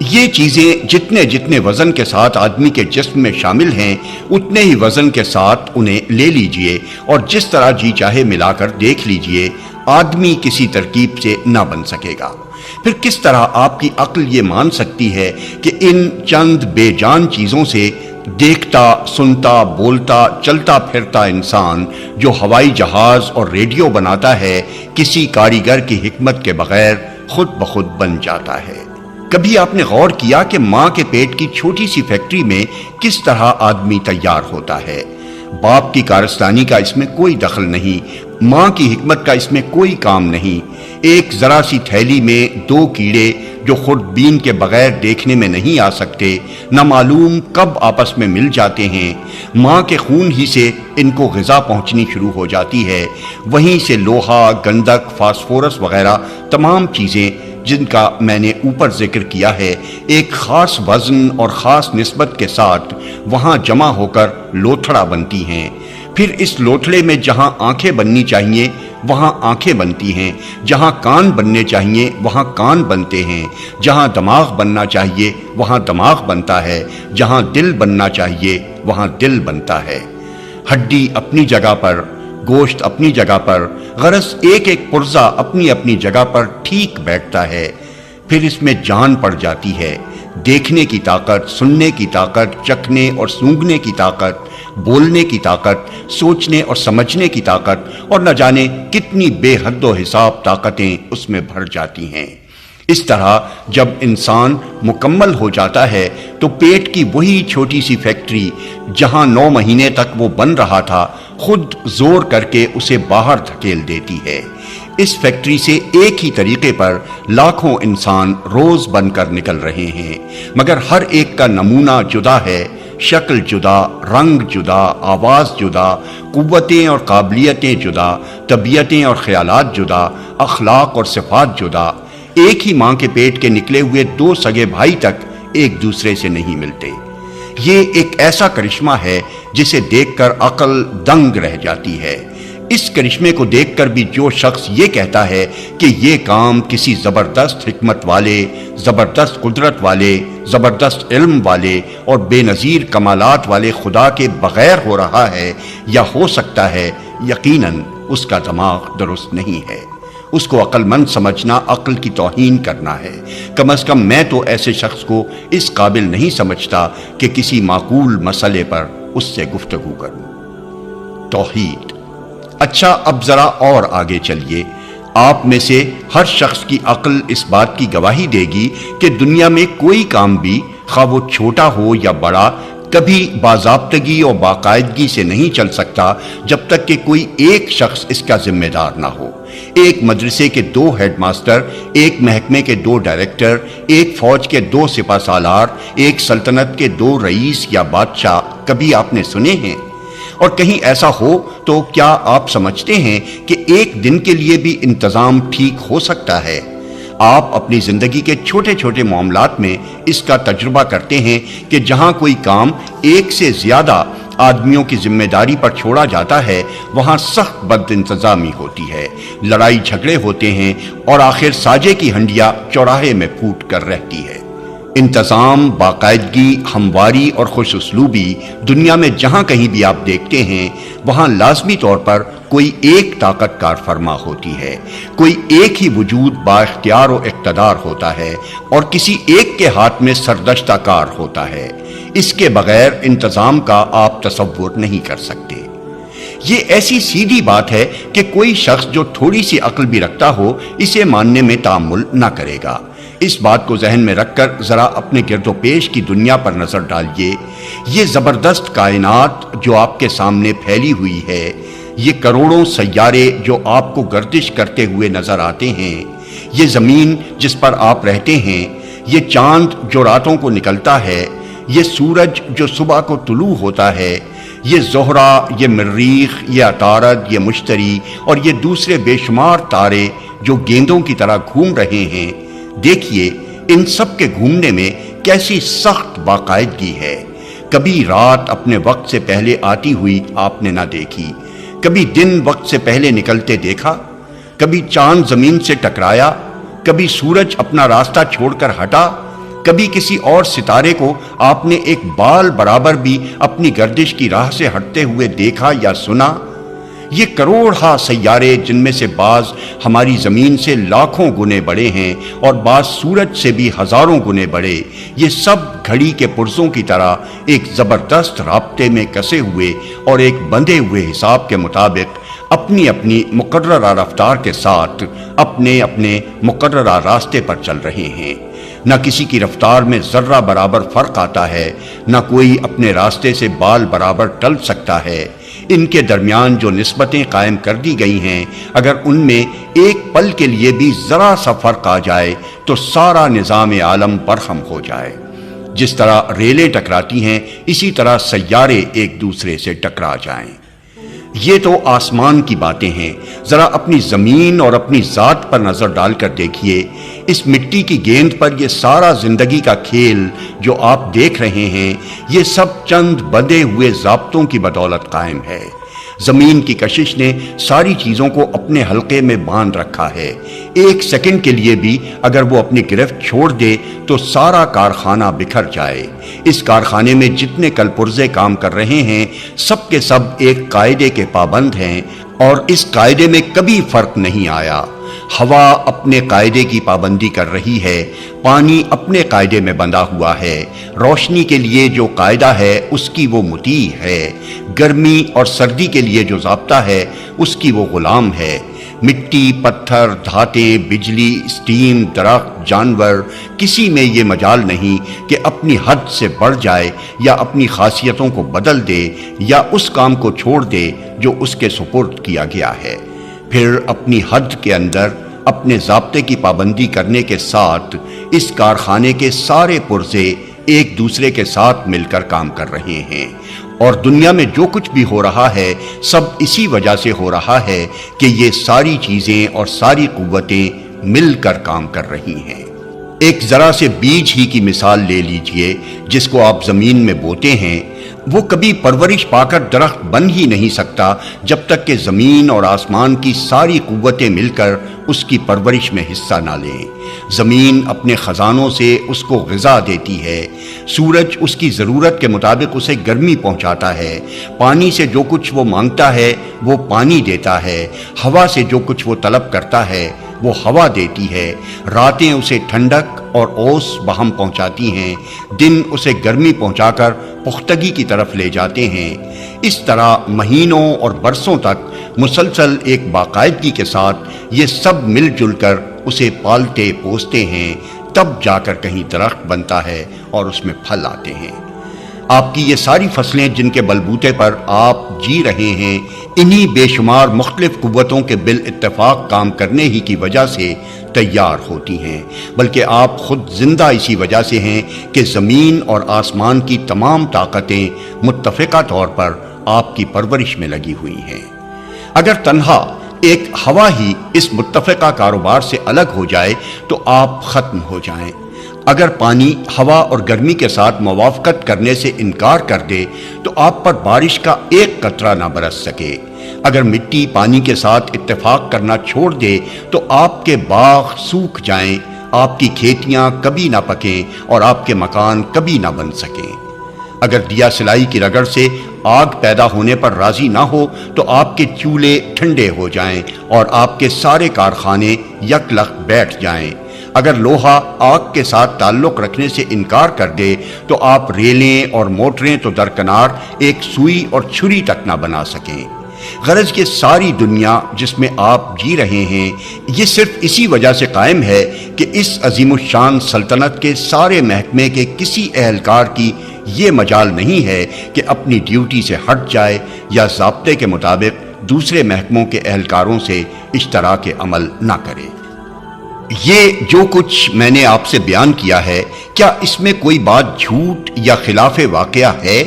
یہ چیزیں جتنے جتنے وزن کے ساتھ آدمی کے جسم میں شامل ہیں اتنے ہی وزن کے ساتھ انہیں لے لیجئے اور جس طرح جی چاہے ملا کر دیکھ لیجئے، آدمی کسی ترکیب سے نہ بن سکے گا۔ پھر کس طرح آپ کی عقل یہ مان سکتی ہے کہ ان چند بے جان چیزوں سے دیکھتا، سنتا، بولتا، چلتا پھرتا انسان جو ہوائی جہاز اور ریڈیو بناتا ہے، کسی کاریگر کی حکمت کے بغیر خود بخود بن جاتا ہے؟ کبھی آپ نے غور کیا کہ ماں کے پیٹ کی چھوٹی سی فیکٹری میں کس طرح آدمی تیار ہوتا ہے؟ باپ کی کارستانی کا اس میں کوئی دخل نہیں، ماں کی حکمت کا اس میں کوئی کام نہیں۔ ایک ذرا سی تھیلی میں دو کیڑے جو خردبین کے بغیر دیکھنے میں نہیں آ سکتے، نہ معلوم کب آپس میں مل جاتے ہیں، ماں کے خون ہی سے ان کو غذا پہنچنی شروع ہو جاتی ہے، وہیں سے لوہا، گندک، فاسفورس وغیرہ تمام چیزیں جن کا میں نے اوپر ذکر کیا ہے، ایک خاص وزن اور خاص نسبت کے ساتھ وہاں جمع ہو کر لوتھڑا بنتی ہیں۔ پھر اس لوتھڑے میں جہاں آنکھیں بننی چاہیے وہاں آنکھیں بنتی ہیں، جہاں کان بننے چاہیے وہاں کان بنتے ہیں، جہاں دماغ بننا چاہیے وہاں دماغ بنتا ہے، جہاں دل بننا چاہیے وہاں دل بنتا ہے۔ ہڈی اپنی جگہ پر، گوشت اپنی جگہ پر، غرض ایک ایک پرزہ اپنی اپنی جگہ پر ٹھیک بیٹھتا ہے۔ پھر اس میں جان پڑ جاتی ہے، دیکھنے کی طاقت، سننے کی طاقت، چکھنے اور سونگھنے کی طاقت، بولنے کی طاقت، سوچنے اور سمجھنے کی طاقت، اور نہ جانے کتنی بے حد و حساب طاقتیں اس میں بھر جاتی ہیں۔ اس طرح جب انسان مکمل ہو جاتا ہے تو پیٹ کی وہی چھوٹی سی فیکٹری جہاں 9 مہینے تک وہ بن رہا تھا، خود زور کر کے اسے باہر دھکیل دیتی ہے۔ اس فیکٹری سے ایک ہی طریقے پر لاکھوں انسان روز بن کر نکل رہے ہیں، مگر ہر ایک کا نمونہ جدا ہے، شکل جدا، رنگ جدا، آواز جدا، قوتیں اور قابلیتیں جدا، طبیعتیں اور خیالات جدا، اخلاق اور صفات جدا۔ ایک ہی ماں کے پیٹ کے نکلے ہوئے 2 سگے بھائی تک ایک دوسرے سے نہیں ملتے۔ یہ ایک ایسا کرشمہ ہے جسے دیکھ کر عقل دنگ رہ جاتی ہے۔ اس کرشمے کو دیکھ کر بھی جو شخص یہ کہتا ہے کہ یہ کام کسی زبردست حکمت والے، زبردست قدرت والے، زبردست علم والے اور بے نظیر کمالات والے خدا کے بغیر ہو رہا ہے یا ہو سکتا ہے، یقیناً اس کا دماغ درست نہیں ہے۔ اس کو عقل مند سمجھنا عقل کی توہین کرنا ہے۔ کم از کم میں تو ایسے شخص کو اس قابل نہیں سمجھتا کہ کسی معقول مسئلے پر اس سے گفتگو کروں۔ توحید۔ اچھا، اب ذرا اور آگے چلیے۔ آپ میں سے ہر شخص کی عقل اس بات کی گواہی دے گی کہ دنیا میں کوئی کام بھی، خواہ وہ چھوٹا ہو یا بڑا، کبھی باضابطگی اور باقاعدگی سے نہیں چل سکتا جب تک کہ کوئی ایک شخص اس کا ذمہ دار نہ ہو۔ ایک مدرسے کے 2 ہیڈ ماسٹر، ایک محکمے کے 2 ڈائریکٹر، ایک فوج کے 2 سپہ سالار، ایک سلطنت کے 2 رئیس یا بادشاہ کبھی آپ نے سنے ہیں؟ اور کہیں ایسا ہو تو کیا آپ سمجھتے ہیں کہ ایک دن کے لیے بھی انتظام ٹھیک ہو سکتا ہے؟ آپ اپنی زندگی کے چھوٹے چھوٹے معاملات میں اس کا تجربہ کرتے ہیں کہ جہاں کوئی کام ایک سے زیادہ آدمیوں کی ذمہ داری پر چھوڑا جاتا ہے وہاں سخت بد انتظامی ہوتی ہے، لڑائی جھگڑے ہوتے ہیں اور آخر ساجے کی ہنڈیا چوراہے میں پھوٹ کر رہتی ہے۔ انتظام، باقاعدگی، ہمواری اور خوش اسلوبی دنیا میں جہاں کہیں بھی آپ دیکھتے ہیں وہاں لازمی طور پر کوئی ایک طاقت کار فرما ہوتی ہے، کوئی ایک ہی وجود با اختیار و اقتدار ہوتا ہے اور کسی ایک کے ہاتھ میں سردشتہ کار ہوتا ہے۔ اس کے بغیر انتظام کا آپ تصور نہیں کر سکتے۔ یہ ایسی سیدھی بات ہے کہ کوئی شخص جو تھوڑی سی عقل بھی رکھتا ہو اسے ماننے میں تأمل نہ کرے گا۔ اس بات کو ذہن میں رکھ کر ذرا اپنے گرد و پیش کی دنیا پر نظر ڈالیے۔ یہ زبردست کائنات جو آپ کے سامنے پھیلی ہوئی ہے، یہ کروڑوں سیارے جو آپ کو گردش کرتے ہوئے نظر آتے ہیں، یہ زمین جس پر آپ رہتے ہیں، یہ چاند جو راتوں کو نکلتا ہے، یہ سورج جو صبح کو طلوع ہوتا ہے، یہ زہرہ، یہ مریخ، یہ عطارد، یہ مشتری اور یہ دوسرے بے شمار تارے جو گیندوں کی طرح گھوم رہے ہیں، دیکھیے ان سب کے گھومنے میں کیسی سخت باقاعدگی ہے۔ کبھی رات اپنے وقت سے پہلے آتی ہوئی آپ نے نہ دیکھی، کبھی دن وقت سے پہلے نکلتے دیکھا، کبھی چاند زمین سے ٹکرایا، کبھی سورج اپنا راستہ چھوڑ کر ہٹا، کبھی کسی اور ستارے کو آپ نے ایک بال برابر بھی اپنی گردش کی راہ سے ہٹتے ہوئے دیکھا یا سنا؟ یہ کروڑہا سیارے، جن میں سے بعض ہماری زمین سے لاکھوں گنے بڑے ہیں اور بعض سورج سے بھی ہزاروں گنے بڑے، یہ سب گھڑی کے پرزوں کی طرح ایک زبردست رابطے میں کسے ہوئے اور ایک بندھے ہوئے حساب کے مطابق اپنی اپنی مقررہ رفتار کے ساتھ اپنے اپنے مقررہ راستے پر چل رہے ہیں۔ نہ کسی کی رفتار میں ذرہ برابر فرق آتا ہے، نہ کوئی اپنے راستے سے بال برابر ٹل سکتا ہے۔ ان کے درمیان جو نسبتیں قائم کر دی گئی ہیں، اگر ان میں ایک پل کے لیے بھی ذرا سا فرق آ جائے تو سارا نظام عالم برہم ہو جائے۔ جس طرح ریلیں ٹکراتی ہیں، اسی طرح سیارے ایک دوسرے سے ٹکرا جائیں۔ یہ تو آسمان کی باتیں ہیں، ذرا اپنی زمین اور اپنی ذات پر نظر ڈال کر دیکھیے۔ اس مٹی کی گیند پر یہ سارا زندگی کا کھیل جو آپ دیکھ رہے ہیں، یہ سب چند بندھے ہوئے ضابطوں کی بدولت قائم ہے۔ زمین کی کشش نے ساری چیزوں کو اپنے حلقے میں باندھ رکھا ہے۔ ایک سیکنڈ کے لیے بھی اگر وہ اپنی گرفت چھوڑ دے تو سارا کارخانہ بکھر جائے۔ اس کارخانے میں جتنے کل پرزے کام کر رہے ہیں، سب کے سب ایک قاعدے کے پابند ہیں اور اس قاعدے میں کبھی فرق نہیں آیا۔ ہوا اپنے قاعدے کی پابندی کر رہی ہے، پانی اپنے قاعدے میں بندھا ہوا ہے، روشنی کے لیے جو قاعدہ ہے اس کی وہ مطیع ہے، گرمی اور سردی کے لیے جو ضابطہ ہے اس کی وہ غلام ہے۔ مٹی، پتھر، دھاتیں، بجلی، اسٹیم، درخت، جانور، کسی میں یہ مجال نہیں کہ اپنی حد سے بڑھ جائے یا اپنی خاصیتوں کو بدل دے یا اس کام کو چھوڑ دے جو اس کے سپرد کیا گیا ہے۔ پھر اپنی حد کے اندر اپنے ضابطے کی پابندی کرنے کے ساتھ اس کارخانے کے سارے پرزے ایک دوسرے کے ساتھ مل کر کام کر رہے ہیں، اور دنیا میں جو کچھ بھی ہو رہا ہے سب اسی وجہ سے ہو رہا ہے کہ یہ ساری چیزیں اور ساری قوتیں مل کر کام کر رہی ہیں۔ ایک ذرا سے بیج ہی کی مثال لے لیجئے، جس کو آپ زمین میں بوتے ہیں، وہ کبھی پرورش پا کر درخت بن ہی نہیں سکتا جب تک کہ زمین اور آسمان کی ساری قوتیں مل کر اس کی پرورش میں حصہ نہ لیں۔ زمین اپنے خزانوں سے اس کو غذا دیتی ہے، سورج اس کی ضرورت کے مطابق اسے گرمی پہنچاتا ہے، پانی سے جو کچھ وہ مانگتا ہے وہ پانی دیتا ہے، ہوا سے جو کچھ وہ طلب کرتا ہے وہ ہوا دیتی ہے، راتیں اسے ٹھنڈک اور اوس بہم پہنچاتی ہیں، دن اسے گرمی پہنچا کر پختگی کی طرف لے جاتے ہیں۔ اس طرح مہینوں اور برسوں تک مسلسل ایک باقاعدگی کے ساتھ یہ سب مل جل کر اسے پالتے پوستے ہیں، تب جا کر کہیں درخت بنتا ہے اور اس میں پھل آتے ہیں۔ آپ کی یہ ساری فصلیں جن کے بلبوتے پر آپ جی رہے ہیں، انہی بے شمار مختلف قوتوں کے بالاتفاق کام کرنے ہی کی وجہ سے تیار ہوتی ہیں، بلکہ آپ خود زندہ اسی وجہ سے ہیں کہ زمین اور آسمان کی تمام طاقتیں متفقہ طور پر آپ کی پرورش میں لگی ہوئی ہیں۔ اگر تنہا ایک ہوا ہی اس متفقہ کاروبار سے الگ ہو جائے تو آپ ختم ہو جائیں۔ اگر پانی ہوا اور گرمی کے ساتھ موافقت کرنے سے انکار کر دے تو آپ پر بارش کا ایک قطرہ نہ برس سکے۔ اگر مٹی پانی کے ساتھ اتفاق کرنا چھوڑ دے تو آپ کے باغ سوکھ جائیں، آپ کی کھیتیاں کبھی نہ پکیں اور آپ کے مکان کبھی نہ بن سکیں۔ اگر دیا سلائی کی رگڑ سے آگ پیدا ہونے پر راضی نہ ہو تو آپ کے چولہے ٹھنڈے ہو جائیں اور آپ کے سارے کارخانے یکلخت بیٹھ جائیں۔ اگر لوہا آگ کے ساتھ تعلق رکھنے سے انکار کر دے تو آپ ریلیں اور موٹریں تو درکنار ایک سوئی اور چھری تک نہ بنا سکیں۔ غرض یہ ساری دنیا جس میں آپ جی رہے ہیں، یہ صرف اسی وجہ سے قائم ہے کہ اس عظیم الشان سلطنت کے سارے محکمے کے کسی اہلکار کی یہ مجال نہیں ہے کہ اپنی ڈیوٹی سے ہٹ جائے یا ضابطے کے مطابق دوسرے محکموں کے اہلکاروں سے اشتراک عمل نہ کرے۔ یہ جو کچھ میں نے آپ سے بیان کیا ہے، کیا اس میں کوئی بات جھوٹ یا خلاف واقعہ ہے؟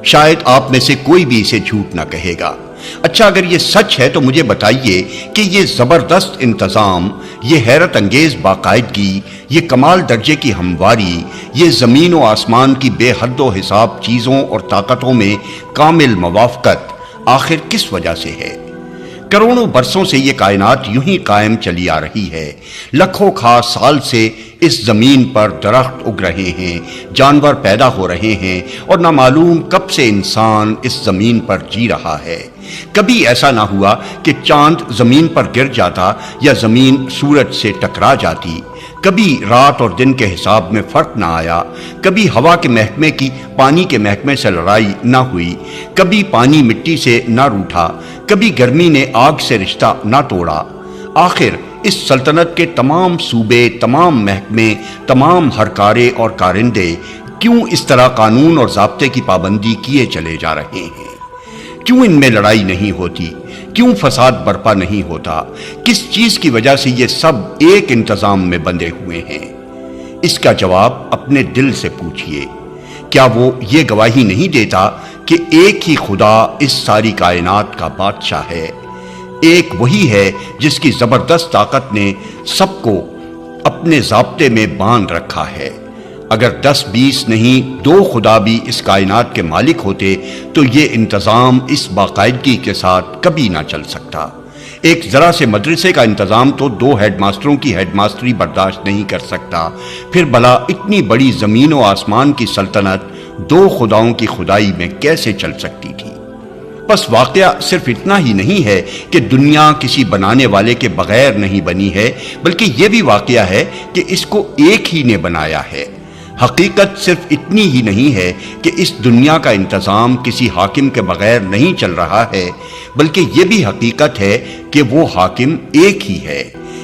شاید آپ میں سے کوئی بھی اسے جھوٹ نہ کہے گا۔ اچھا، اگر یہ سچ ہے تو مجھے بتائیے کہ یہ زبردست انتظام، یہ حیرت انگیز باقاعدگی، یہ کمال درجے کی ہمواری، یہ زمین و آسمان کی بے حد و حساب چیزوں اور طاقتوں میں کامل موافقت آخر کس وجہ سے ہے؟ کروڑوں برسوں سے یہ کائنات یوں ہی قائم چلی آ رہی ہے۔ لاکھوں خاص سال سے اس زمین پر درخت اگ رہے ہیں، جانور پیدا ہو رہے ہیں، اور نہ معلوم کب سے انسان اس زمین پر جی رہا ہے۔ کبھی ایسا نہ ہوا کہ چاند زمین پر گر جاتا یا زمین سورج سے ٹکرا جاتی۔ کبھی رات اور دن کے حساب میں فرق نہ آیا، کبھی ہوا کے محکمے کی پانی کے محکمے سے لڑائی نہ ہوئی، کبھی پانی مٹی سے نہ روٹھا، کبھی گرمی نے آگ سے رشتہ نہ توڑا۔ آخر اس سلطنت کے تمام صوبے، تمام محکمے، تمام ہرکارے اور کارندے کیوں اس طرح قانون اور ضابطے کی پابندی کیے چلے جا رہے ہیں؟ کیوں ان میں لڑائی نہیں ہوتی؟ کیوں فساد برپا نہیں ہوتا؟ کس چیز کی وجہ سے یہ سب ایک انتظام میں بندھے ہوئے ہیں؟ اس کا جواب اپنے دل سے پوچھئے۔ کیا وہ یہ گواہی نہیں دیتا کہ ایک ہی خدا اس ساری کائنات کا بادشاہ ہے؟ ایک وہی ہے جس کی زبردست طاقت نے سب کو اپنے ضابطے میں باندھ رکھا ہے۔ اگر 10-20 نہیں 2 خدا بھی اس کائنات کے مالک ہوتے تو یہ انتظام اس باقاعدگی کے ساتھ کبھی نہ چل سکتا۔ ایک ذرا سے مدرسے کا انتظام تو 2 ہیڈ ماسٹروں کی ہیڈ ماسٹری برداشت نہیں کر سکتا، پھر بھلا اتنی بڑی زمین و آسمان کی سلطنت 2 خداؤں کی خدائی میں کیسے چل سکتی تھی؟ بس واقعہ صرف اتنا ہی نہیں ہے کہ دنیا کسی بنانے والے کے بغیر نہیں بنی ہے، بلکہ یہ بھی واقعہ ہے کہ اس کو ایک ہی نے بنایا ہے۔ حقیقت صرف اتنی ہی نہیں ہے کہ اس دنیا کا انتظام کسی حاکم کے بغیر نہیں چل رہا ہے، بلکہ یہ بھی حقیقت ہے کہ وہ حاکم ایک ہی ہے۔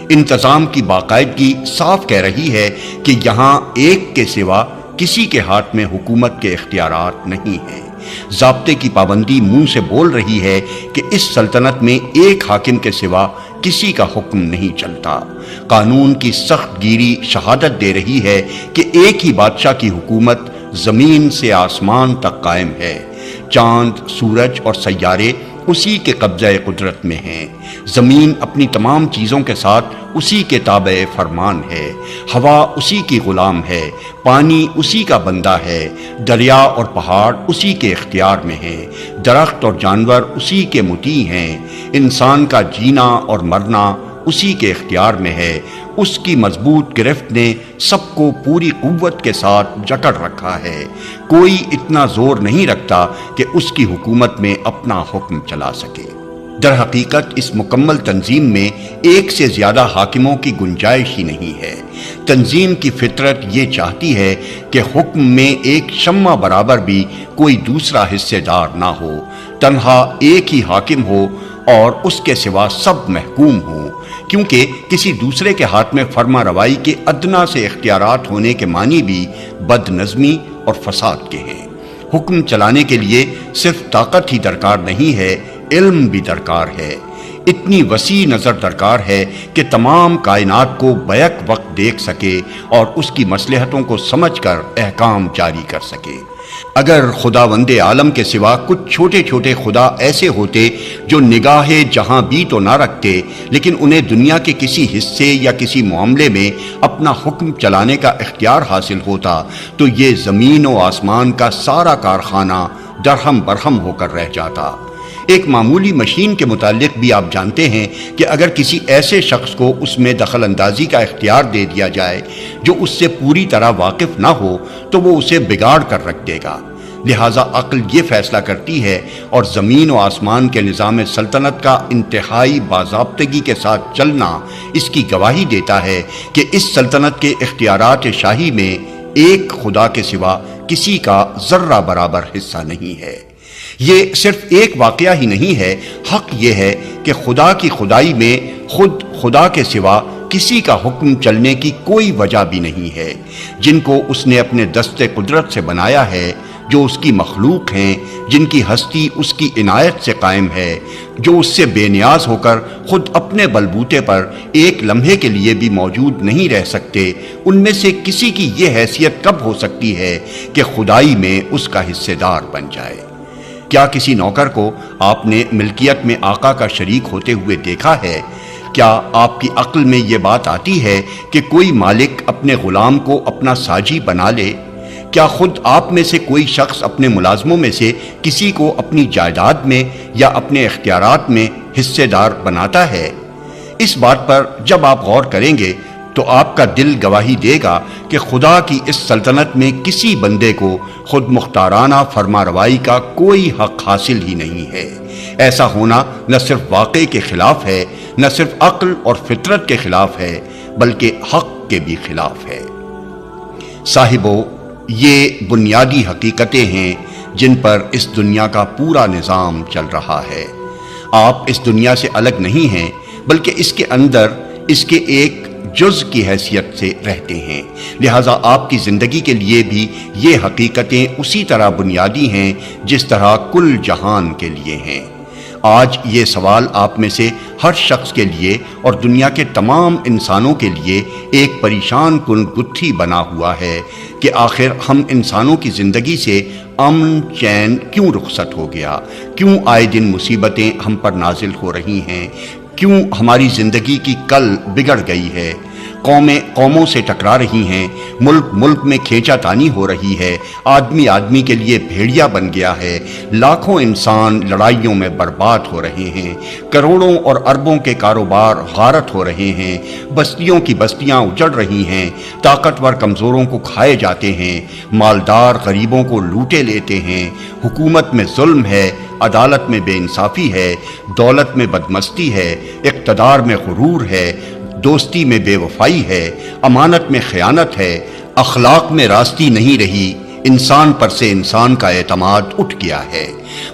انتظام کی باقاعدگی صاف کہہ رہی ہے کہ یہاں ایک کے سوا کسی کے ہاتھ میں حکومت کے اختیارات نہیں ہیں۔ ضابطے کی پابندی منہ سے بول رہی ہے کہ اس سلطنت میں ایک حاکم کے سوا کسی کا حکم نہیں چلتا۔ قانون کی سخت گیری شہادت دے رہی ہے کہ ایک ہی بادشاہ کی حکومت زمین سے آسمان تک قائم ہے۔ چاند، سورج اور سیارے اسی کے قبضہ قدرت میں ہیں۔ زمین اپنی تمام چیزوں کے ساتھ اسی کے تابع فرمان ہے۔ ہوا اسی کی غلام ہے، پانی اسی کا بندہ ہے، دریا اور پہاڑ اسی کے اختیار میں ہیں، درخت اور جانور اسی کے مطیع ہیں، انسان کا جینا اور مرنا اسی کے اختیار میں ہے۔ اس کی مضبوط گرفت نے سب کو پوری قوت کے ساتھ جکڑ رکھا ہے۔ کوئی اتنا زور نہیں رکھتا کہ اس کی حکومت میں اپنا حکم چلا سکے۔ در حقیقت اس مکمل تنظیم میں ایک سے زیادہ حاکموں کی گنجائش ہی نہیں ہے۔ تنظیم کی فطرت یہ چاہتی ہے کہ حکم میں ایک شمع برابر بھی کوئی دوسرا حصے دار نہ ہو، تنہا ایک ہی حاکم ہو اور اس کے سوا سب محکوم ہوں، کیونکہ کسی دوسرے کے ہاتھ میں فرما روائی کے ادنا سے اختیارات ہونے کے معنی بھی بد نظمی اور فساد کے ہیں۔ حکم چلانے کے لیے صرف طاقت ہی درکار نہیں ہے، علم بھی درکار ہے۔ اتنی وسیع نظر درکار ہے کہ تمام کائنات کو بیک وقت دیکھ سکے اور اس کی مصلحتوں کو سمجھ کر احکام جاری کر سکے۔ اگر خداوند عالم کے سوا کچھ چھوٹے چھوٹے خدا ایسے ہوتے جو نگاہ جہاں بھی تو نہ رکھتے، لیکن انہیں دنیا کے کسی حصے یا کسی معاملے میں اپنا حکم چلانے کا اختیار حاصل ہوتا، تو یہ زمین و آسمان کا سارا کارخانہ درہم برہم ہو کر رہ جاتا۔ ایک معمولی مشین کے متعلق بھی آپ جانتے ہیں کہ اگر کسی ایسے شخص کو اس میں دخل اندازی کا اختیار دے دیا جائے جو اس سے پوری طرح واقف نہ ہو تو وہ اسے بگاڑ کر رکھ دے گا۔ لہٰذا عقل یہ فیصلہ کرتی ہے اور زمین و آسمان کے نظام سلطنت کا انتہائی باضابطگی کے ساتھ چلنا اس کی گواہی دیتا ہے کہ اس سلطنت کے اختیارات شاہی میں ایک خدا کے سوا کسی کا ذرہ برابر حصہ نہیں ہے۔ یہ صرف ایک واقعہ ہی نہیں ہے، حق یہ ہے کہ خدا کی خدائی میں خود خدا کے سوا کسی کا حکم چلنے کی کوئی وجہ بھی نہیں ہے۔ جن کو اس نے اپنے دست قدرت سے بنایا ہے، جو اس کی مخلوق ہیں، جن کی ہستی اس کی عنایت سے قائم ہے، جو اس سے بے نیاز ہو کر خود اپنے بلبوتے پر ایک لمحے کے لیے بھی موجود نہیں رہ سکتے، ان میں سے کسی کی یہ حیثیت کب ہو سکتی ہے کہ خدائی میں اس کا حصے دار بن جائے؟ کیا کسی نوکر کو آپ نے ملکیت میں آقا کا شریک ہوتے ہوئے دیکھا ہے؟ کیا آپ کی عقل میں یہ بات آتی ہے کہ کوئی مالک اپنے غلام کو اپنا ساجی بنا لے؟ کیا خود آپ میں سے کوئی شخص اپنے ملازموں میں سے کسی کو اپنی جائیداد میں یا اپنے اختیارات میں حصے دار بناتا ہے؟ اس بات پر جب آپ غور کریں گے تو آپ کا دل گواہی دے گا کہ خدا کی اس سلطنت میں کسی بندے کو خود مختارانہ فرما روائی کا کوئی حق حاصل ہی نہیں ہے۔ ایسا ہونا نہ صرف واقع کے خلاف ہے، نہ صرف عقل اور فطرت کے خلاف ہے، بلکہ حق کے بھی خلاف ہے۔ صاحبو، یہ بنیادی حقیقتیں ہیں جن پر اس دنیا کا پورا نظام چل رہا ہے۔ آپ اس دنیا سے الگ نہیں ہیں، بلکہ اس کے اندر اس کے ایک جز کی حیثیت سے رہتے ہیں، لہٰذا آپ کی زندگی کے لیے بھی یہ حقیقتیں اسی طرح بنیادی ہیں جس طرح کل جہان کے لیے ہیں۔ آج یہ سوال آپ میں سے ہر شخص کے لیے اور دنیا کے تمام انسانوں کے لیے ایک پریشان کن گتھی بنا ہوا ہے کہ آخر ہم انسانوں کی زندگی سے امن چین کیوں رخصت ہو گیا؟ کیوں آئے دن مصیبتیں ہم پر نازل ہو رہی ہیں؟ کیوں ہماری زندگی کی کل بگڑ گئی ہے؟ قومیں قوموں سے ٹکرا رہی ہیں، ملک ملک میں کھینچا تانی ہو رہی ہے، آدمی آدمی کے لیے بھیڑیا بن گیا ہے، لاکھوں انسان لڑائیوں میں برباد ہو رہے ہیں، کروڑوں اور اربوں کے کاروبار غارت ہو رہے ہیں، بستیوں کی بستیاں اجڑ رہی ہیں، طاقتور کمزوروں کو کھائے جاتے ہیں، مالدار غریبوں کو لوٹے لیتے ہیں، حکومت میں ظلم ہے، عدالت میں بے انصافی ہے، دولت میں بدمستی ہے، اقتدار میں غرور ہے، دوستی میں بے وفائی ہے، امانت میں خیانت ہے، اخلاق میں راستی نہیں رہی، انسان پر سے انسان کا اعتماد اٹھ گیا ہے،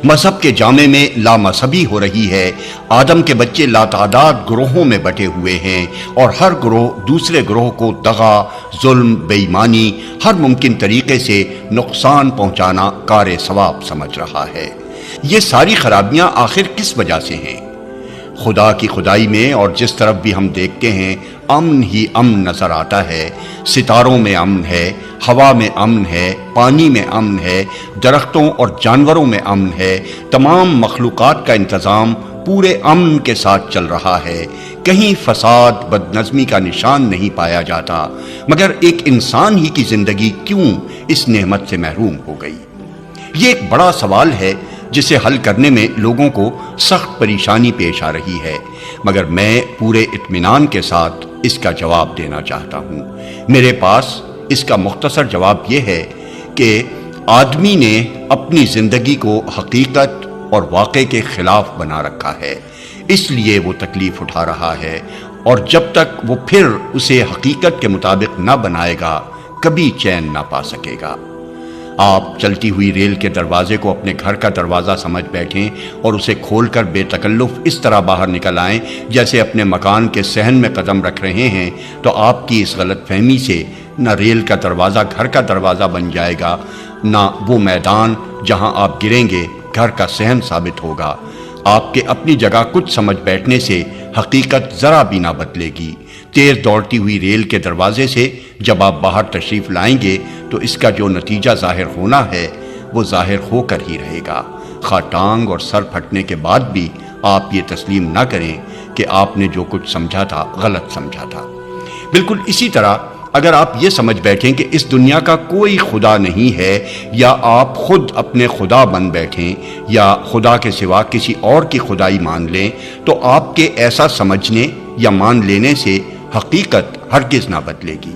مذہب کے جامے میں لامذہبی ہو رہی ہے، آدم کے بچے لاتعداد گروہوں میں بٹے ہوئے ہیں اور ہر گروہ دوسرے گروہ کو دغا، ظلم، بے ایمانی، ہر ممکن طریقے سے نقصان پہنچانا کار ثواب سمجھ رہا ہے۔ یہ ساری خرابیاں آخر کس وجہ سے ہیں؟ خدا کی خدائی میں اور جس طرف بھی ہم دیکھتے ہیں امن ہی امن نظر آتا ہے۔ ستاروں میں امن ہے، ہوا میں امن ہے، پانی میں امن ہے، درختوں اور جانوروں میں امن ہے، تمام مخلوقات کا انتظام پورے امن کے ساتھ چل رہا ہے، کہیں فساد بدنظمی کا نشان نہیں پایا جاتا، مگر ایک انسان ہی کی زندگی کیوں اس نعمت سے محروم ہو گئی؟ یہ ایک بڑا سوال ہے جسے حل کرنے میں لوگوں کو سخت پریشانی پیش آ رہی ہے، مگر میں پورے اطمینان کے ساتھ اس کا جواب دینا چاہتا ہوں۔ میرے پاس اس کا مختصر جواب یہ ہے کہ آدمی نے اپنی زندگی کو حقیقت اور واقع کے خلاف بنا رکھا ہے، اس لیے وہ تکلیف اٹھا رہا ہے، اور جب تک وہ پھر اسے حقیقت کے مطابق نہ بنائے گا کبھی چین نہ پا سکے گا۔ آپ چلتی ہوئی ریل کے دروازے کو اپنے گھر کا دروازہ سمجھ بیٹھیں اور اسے کھول کر بے تکلف اس طرح باہر نکل آئیں جیسے اپنے مکان کے صحن میں قدم رکھ رہے ہیں، تو آپ کی اس غلط فہمی سے نہ ریل کا دروازہ گھر کا دروازہ بن جائے گا، نہ وہ میدان جہاں آپ گریں گے گھر کا صحن ثابت ہوگا۔ آپ کے اپنی جگہ کچھ سمجھ بیٹھنے سے حقیقت ذرا بھی نہ بدلے گی۔ تیز دوڑتی ہوئی ریل کے دروازے سے جب آپ باہر تشریف لائیں گے تو اس کا جو نتیجہ ظاہر ہونا ہے وہ ظاہر ہو کر ہی رہے گا، خواہ ٹانگ اور سر پھٹنے کے بعد بھی آپ یہ تسلیم نہ کریں کہ آپ نے جو کچھ سمجھا تھا غلط سمجھا تھا۔ بالکل اسی طرح اگر آپ یہ سمجھ بیٹھیں کہ اس دنیا کا کوئی خدا نہیں ہے، یا آپ خود اپنے خدا بن بیٹھیں یا خدا کے سوا کسی اور کی خدائی مان لیں، تو آپ کے ایسا سمجھنے یا مان لینے سے حقیقت ہرگز نہ بدلے گی۔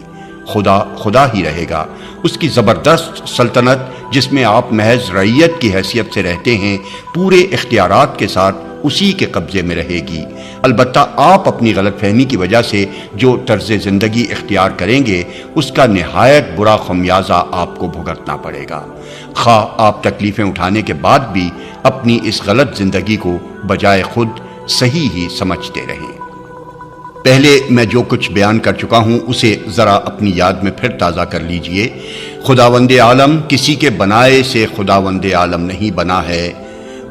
خدا خدا ہی رہے گا، اس کی زبردست سلطنت جس میں آپ محض رعیت کی حیثیت سے رہتے ہیں پورے اختیارات کے ساتھ اسی کے قبضے میں رہے گی۔ البتہ آپ اپنی غلط فہمی کی وجہ سے جو طرز زندگی اختیار کریں گے اس کا نہایت برا خمیازہ آپ کو بھگتنا پڑے گا، خواہ آپ تکلیفیں اٹھانے کے بعد بھی اپنی اس غلط زندگی کو بجائے خود صحیح ہی سمجھتے رہیں۔ پہلے میں جو کچھ بیان کر چکا ہوں اسے ذرا اپنی یاد میں پھر تازہ کر لیجئے۔ خداوند عالم کسی کے بنائے سے خداوند عالم نہیں بنا ہے،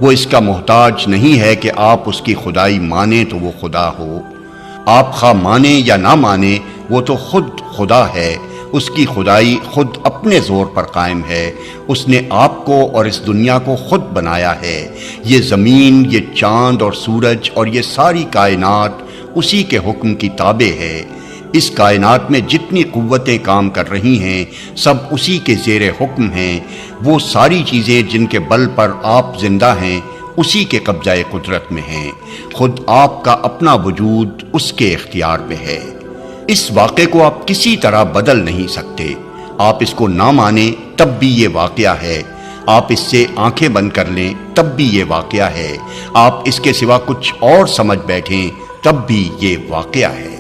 وہ اس کا محتاج نہیں ہے کہ آپ اس کی خدائی مانیں تو وہ خدا ہو۔ آپ خواہ مانیں یا نہ مانیں وہ تو خود خدا ہے، اس کی خدائی خود اپنے زور پر قائم ہے، اس نے آپ کو اور اس دنیا کو خود بنایا ہے۔ یہ زمین، یہ چاند اور سورج اور یہ ساری کائنات اسی کے حکم کی تابع ہے۔ اس کائنات میں جتنی قوتیں کام کر رہی ہیں سب اسی کے زیر حکم ہیں۔ وہ ساری چیزیں جن کے بل پر آپ زندہ ہیں اسی کے قبضہ قدرت میں ہیں، خود آپ کا اپنا وجود اس کے اختیار میں ہے۔ اس واقعے کو آپ کسی طرح بدل نہیں سکتے، آپ اس کو نہ مانیں تب بھی یہ واقعہ ہے، آپ اس سے آنکھیں بند کر لیں تب بھی یہ واقعہ ہے، آپ اس کے سوا کچھ اور سمجھ بیٹھیں تب بھی یہ واقعہ ہے۔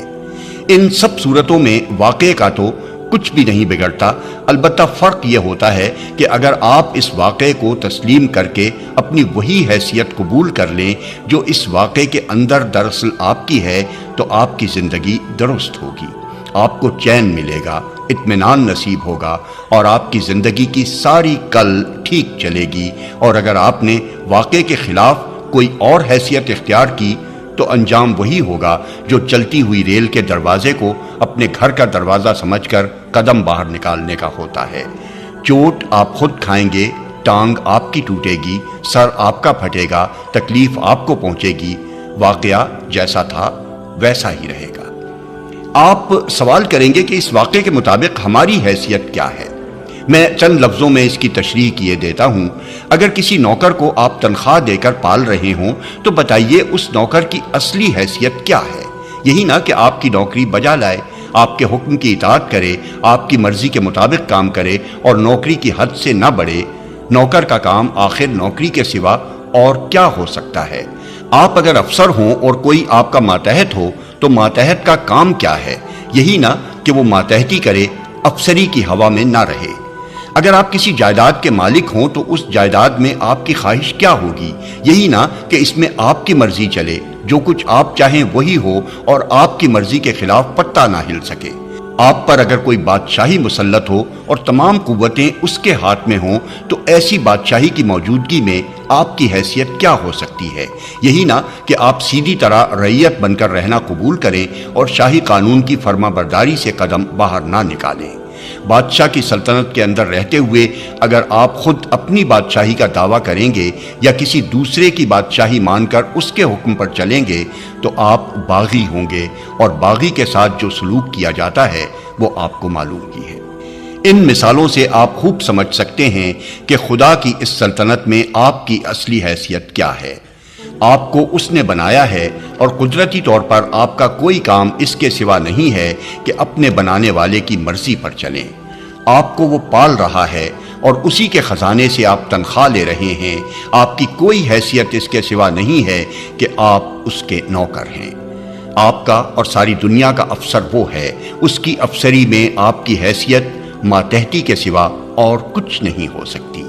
ان سب صورتوں میں واقعے کا تو کچھ بھی نہیں بگڑتا، البتہ فرق یہ ہوتا ہے کہ اگر آپ اس واقعے کو تسلیم کر کے اپنی وہی حیثیت قبول کر لیں جو اس واقعے کے اندر دراصل آپ کی ہے، تو آپ کی زندگی درست ہوگی، آپ کو چین ملے گا، اطمینان نصیب ہوگا اور آپ کی زندگی کی ساری کل ٹھیک چلے گی۔ اور اگر آپ نے واقعے کے خلاف کوئی اور حیثیت اختیار کی تو انجام وہی ہوگا جو چلتی ہوئی ریل کے دروازے کو اپنے گھر کا دروازہ سمجھ کر قدم باہر نکالنے کا ہوتا ہے۔ چوٹ آپ خود کھائیں گے، ٹانگ آپ کی ٹوٹے گی، سر آپ کا پھٹے گا، تکلیف آپ کو پہنچے گی، واقعہ جیسا تھا ویسا ہی رہے گا۔ آپ سوال کریں گے کہ اس واقعے کے مطابق ہماری حیثیت کیا ہے؟ میں چند لفظوں میں اس کی تشریح کیے دیتا ہوں۔ اگر کسی نوکر کو آپ تنخواہ دے کر پال رہے ہوں تو بتائیے اس نوکر کی اصلی حیثیت کیا ہے؟ یہی نہ کہ آپ کی نوکری بجا لائے، آپ کے حکم کی اطاعت کرے، آپ کی مرضی کے مطابق کام کرے اور نوکری کی حد سے نہ بڑھے۔ نوکر کا کام آخر نوکری کے سوا اور کیا ہو سکتا ہے؟ آپ اگر افسر ہوں اور کوئی آپ کا ماتحت ہو تو ماتحت کا کام کیا ہے؟ یہی نہ کہ وہ ماتحتی کرے، افسری کی ہوا میں نہ رہے۔ اگر آپ کسی جائیداد کے مالک ہوں تو اس جائیداد میں آپ کی خواہش کیا ہوگی؟ یہی نہ کہ اس میں آپ کی مرضی چلے، جو کچھ آپ چاہیں وہی ہو اور آپ کی مرضی کے خلاف پتہ نہ ہل سکے۔ آپ پر اگر کوئی بادشاہی مسلط ہو اور تمام قوتیں اس کے ہاتھ میں ہوں تو ایسی بادشاہی کی موجودگی میں آپ کی حیثیت کیا ہو سکتی ہے؟ یہی نہ کہ آپ سیدھی طرح رعیت بن کر رہنا قبول کریں اور شاہی قانون کی فرما برداری سے قدم باہر نہ نکالیں۔ بادشاہ کی سلطنت کے اندر رہتے ہوئے اگر آپ خود اپنی بادشاہی کا دعویٰ کریں گے یا کسی دوسرے کی بادشاہی مان کر اس کے حکم پر چلیں گے تو آپ باغی ہوں گے، اور باغی کے ساتھ جو سلوک کیا جاتا ہے وہ آپ کو معلوم ہی ہے۔ ان مثالوں سے آپ خوب سمجھ سکتے ہیں کہ خدا کی اس سلطنت میں آپ کی اصلی حیثیت کیا ہے۔ آپ کو اس نے بنایا ہے اور قدرتی طور پر آپ کا کوئی کام اس کے سوا نہیں ہے کہ اپنے بنانے والے کی مرضی پر چلیں۔ آپ کو وہ پال رہا ہے اور اسی کے خزانے سے آپ تنخواہ لے رہے ہیں۔ آپ کی کوئی حیثیت اس کے سوا نہیں ہے کہ آپ اس کے نوکر ہیں۔ آپ کا اور ساری دنیا کا افسر وہ ہے، اس کی افسری میں آپ کی حیثیت ماتحتی کے سوا اور کچھ نہیں ہو سکتی۔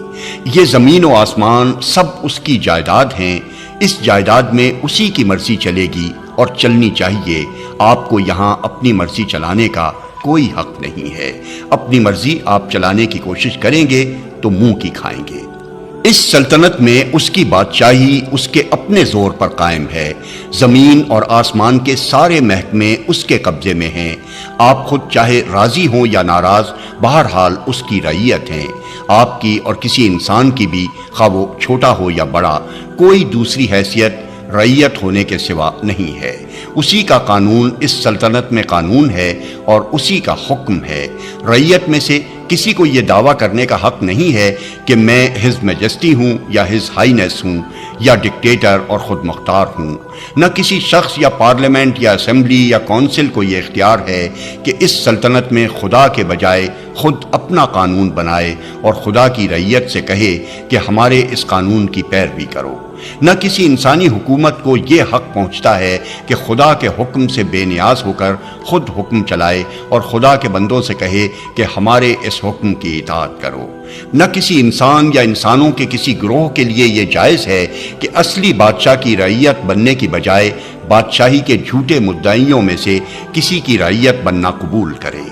یہ زمین و آسمان سب اس کی جائیداد ہیں، اس جائیداد میں اسی کی مرضی چلے گی اور چلنی چاہیے۔ آپ کو یہاں اپنی مرضی چلانے کا کوئی حق نہیں ہے۔ اپنی مرضی آپ چلانے کی کوشش کریں گے تو منہ کی کھائیں گے۔ اس سلطنت میں اس کی بادشاہی اس کے اپنے زور پر قائم ہے۔ زمین اور آسمان کے سارے محکمے اس کے قبضے میں ہیں۔ آپ خود چاہے راضی ہوں یا ناراض، بہرحال اس کی رعیت ہیں۔ آپ کی اور کسی انسان کی بھی، خواہ وہ چھوٹا ہو یا بڑا، کوئی دوسری حیثیت رعیت ہونے کے سوا نہیں ہے۔ اسی کا قانون اس سلطنت میں قانون ہے اور اسی کا حکم ہے۔ رعیت میں سے کسی کو یہ دعویٰ کرنے کا حق نہیں ہے کہ میں ہز میجسٹی ہوں یا ہز ہائینس ہوں یا ڈکٹیٹر اور خود مختار ہوں۔ نہ کسی شخص یا پارلیمنٹ یا اسمبلی یا کونسل کو یہ اختیار ہے کہ اس سلطنت میں خدا کے بجائے خود اپنا قانون بنائے اور خدا کی رعیت سے کہے کہ ہمارے اس قانون کی پیروی کرو۔ نہ کسی انسانی حکومت کو یہ حق پہنچتا ہے کہ خدا کے حکم سے بے نیاز ہو کر خود حکم چلائے اور خدا کے بندوں سے کہے کہ ہمارے اس حکم کی اطاعت کرو۔ نہ کسی انسان یا انسانوں کے کسی گروہ کے لیے یہ جائز ہے کہ اصلی بادشاہ کی رعیت بننے کی بجائے بادشاہی کے جھوٹے مدعیوں میں سے کسی کی رعیت بننا قبول کرے۔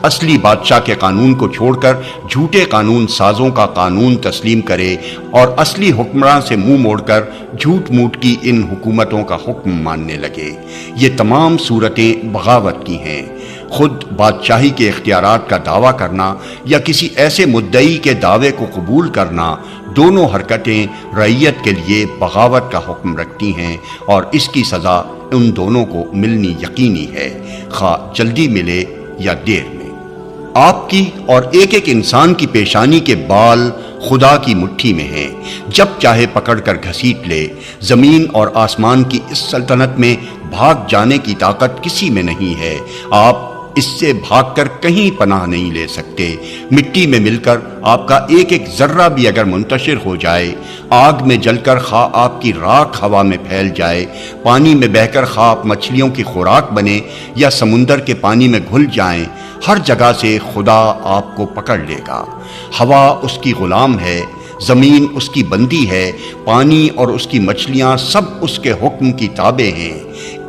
اصلی بادشاہ کے قانون کو چھوڑ کر جھوٹے قانون سازوں کا قانون تسلیم کرے اور اصلی حکمراں سے منہ موڑ کر جھوٹ موٹ کی ان حکومتوں کا حکم ماننے لگے۔ یہ تمام صورتیں بغاوت کی ہیں۔ خود بادشاہی کے اختیارات کا دعویٰ کرنا یا کسی ایسے مدعی کے دعوے کو قبول کرنا، دونوں حرکتیں رعیت کے لیے بغاوت کا حکم رکھتی ہیں اور اس کی سزا ان دونوں کو ملنی یقینی ہے، خواہ جلدی ملے یا دیر میں۔ آپ کی اور ایک ایک انسان کی پیشانی کے بال خدا کی مٹھی میں ہیں، جب چاہے پکڑ کر گھسیٹ لے۔ زمین اور آسمان کی اس سلطنت میں بھاگ جانے کی طاقت کسی میں نہیں ہے، آپ اس سے بھاگ کر کہیں پناہ نہیں لے سکتے۔ مٹی میں مل کر آپ کا ایک ایک ذرہ بھی اگر منتشر ہو جائے، آگ میں جل کر خواہ آپ کی راکھ ہوا میں پھیل جائے، پانی میں بہہ کر خواہ آپ مچھلیوں کی خوراک بنے یا سمندر کے پانی میں گھل جائیں، ہر جگہ سے خدا آپ کو پکڑ لے گا۔ ہوا اس کی غلام ہے، زمین اس کی بندی ہے، پانی اور اس کی مچھلیاں سب اس کے حکم کی تابع ہیں۔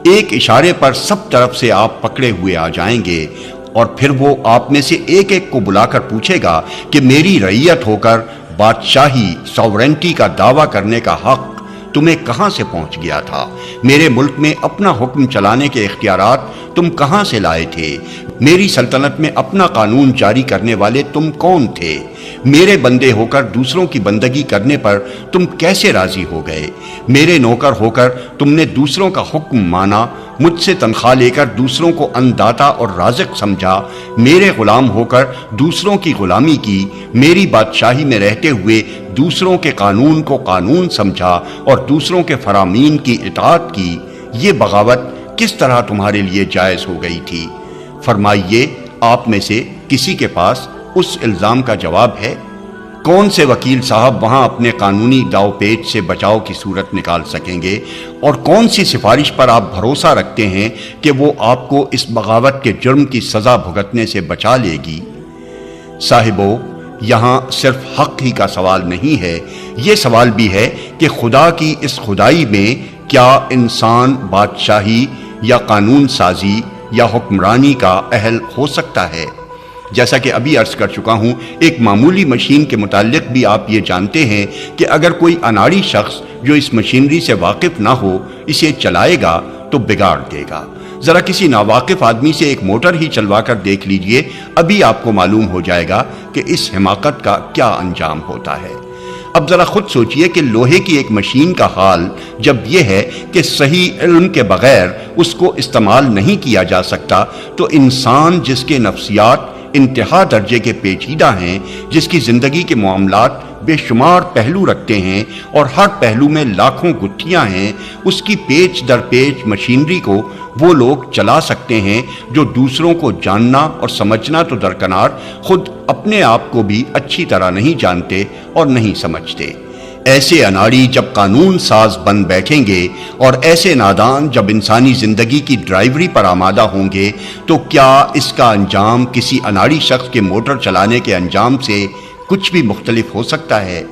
ایک اشارے پر سب طرف سے آپ پکڑے ہوئے آ جائیں گے، اور پھر وہ آپ میں سے ایک ایک کو بلا کر پوچھے گا کہ میری رعیت ہو کر بادشاہی ساورینٹی کا دعویٰ کرنے کا حق تمہیں کہاں سے پہنچ گیا تھا؟ میرے ملک میں اپنا حکم چلانے کے اختیارات تم کہاں سے لائے تھے؟ میری سلطنت میں اپنا قانون جاری کرنے والے تم کون تھے؟ میرے بندے ہو کر دوسروں کی بندگی کرنے پر تم کیسے راضی ہو گئے؟ میرے نوکر ہو کر تم نے دوسروں کا حکم مانا، مجھ سے تنخواہ لے کر دوسروں کو انداتا اور رازق سمجھا، میرے غلام ہو کر دوسروں کی غلامی کی، میری بادشاہی میں رہتے ہوئے دوسروں کے قانون کو قانون سمجھا اور دوسروں کے فرامین کی اطاعت کی۔ یہ بغاوت کس طرح تمہارے لیے جائز ہو گئی تھی؟ فرمائیے، آپ میں سے کسی کے پاس اس الزام کا جواب ہے؟ کون سے وکیل صاحب وہاں اپنے قانونی داؤ پیچ سے بچاؤ کی صورت نکال سکیں گے؟ اور کون سی سفارش پر آپ بھروسہ رکھتے ہیں کہ وہ آپ کو اس بغاوت کے جرم کی سزا بھگتنے سے بچا لے گی؟ صاحبو، یہاں صرف حق ہی کا سوال نہیں ہے، یہ سوال بھی ہے کہ خدا کی اس خدائی میں کیا انسان بادشاہی یا قانون سازی یا حکمرانی کا اہل ہو سکتا ہے؟ جیسا کہ ابھی عرض کر چکا ہوں، ایک معمولی مشین کے متعلق بھی آپ یہ جانتے ہیں کہ اگر کوئی اناڑی شخص جو اس مشینری سے واقف نہ ہو اسے چلائے گا تو بگاڑ دے گا۔ ذرا کسی ناواقف آدمی سے ایک موٹر ہی چلوا کر دیکھ لیجئے، ابھی آپ کو معلوم ہو جائے گا کہ اس حماقت کا کیا انجام ہوتا ہے۔ اب ذرا خود سوچئے کہ لوہے کی ایک مشین کا حال جب یہ ہے کہ صحیح علم کے بغیر اس کو استعمال نہیں کیا جا سکتا، تو انسان جس کے نفسیات انتہا درجے کے پیچیدہ ہیں، جس کی زندگی کے معاملات بے شمار پہلو رکھتے ہیں اور ہر پہلو میں لاکھوں گتھیاں ہیں، اس کی پیچ در پیچ مشینری کو وہ لوگ چلا سکتے ہیں جو دوسروں کو جاننا اور سمجھنا تو درکنار، خود اپنے آپ کو بھی اچھی طرح نہیں جانتے اور نہیں سمجھتے۔ ایسے اناڑی جب قانون ساز بن بیٹھیں گے اور ایسے نادان جب انسانی زندگی کی ڈرائیوری پر آمادہ ہوں گے، تو کیا اس کا انجام کسی اناڑی شخص کے موٹر چلانے کے انجام سے کچھ بھی مختلف ہو سکتا ہے؟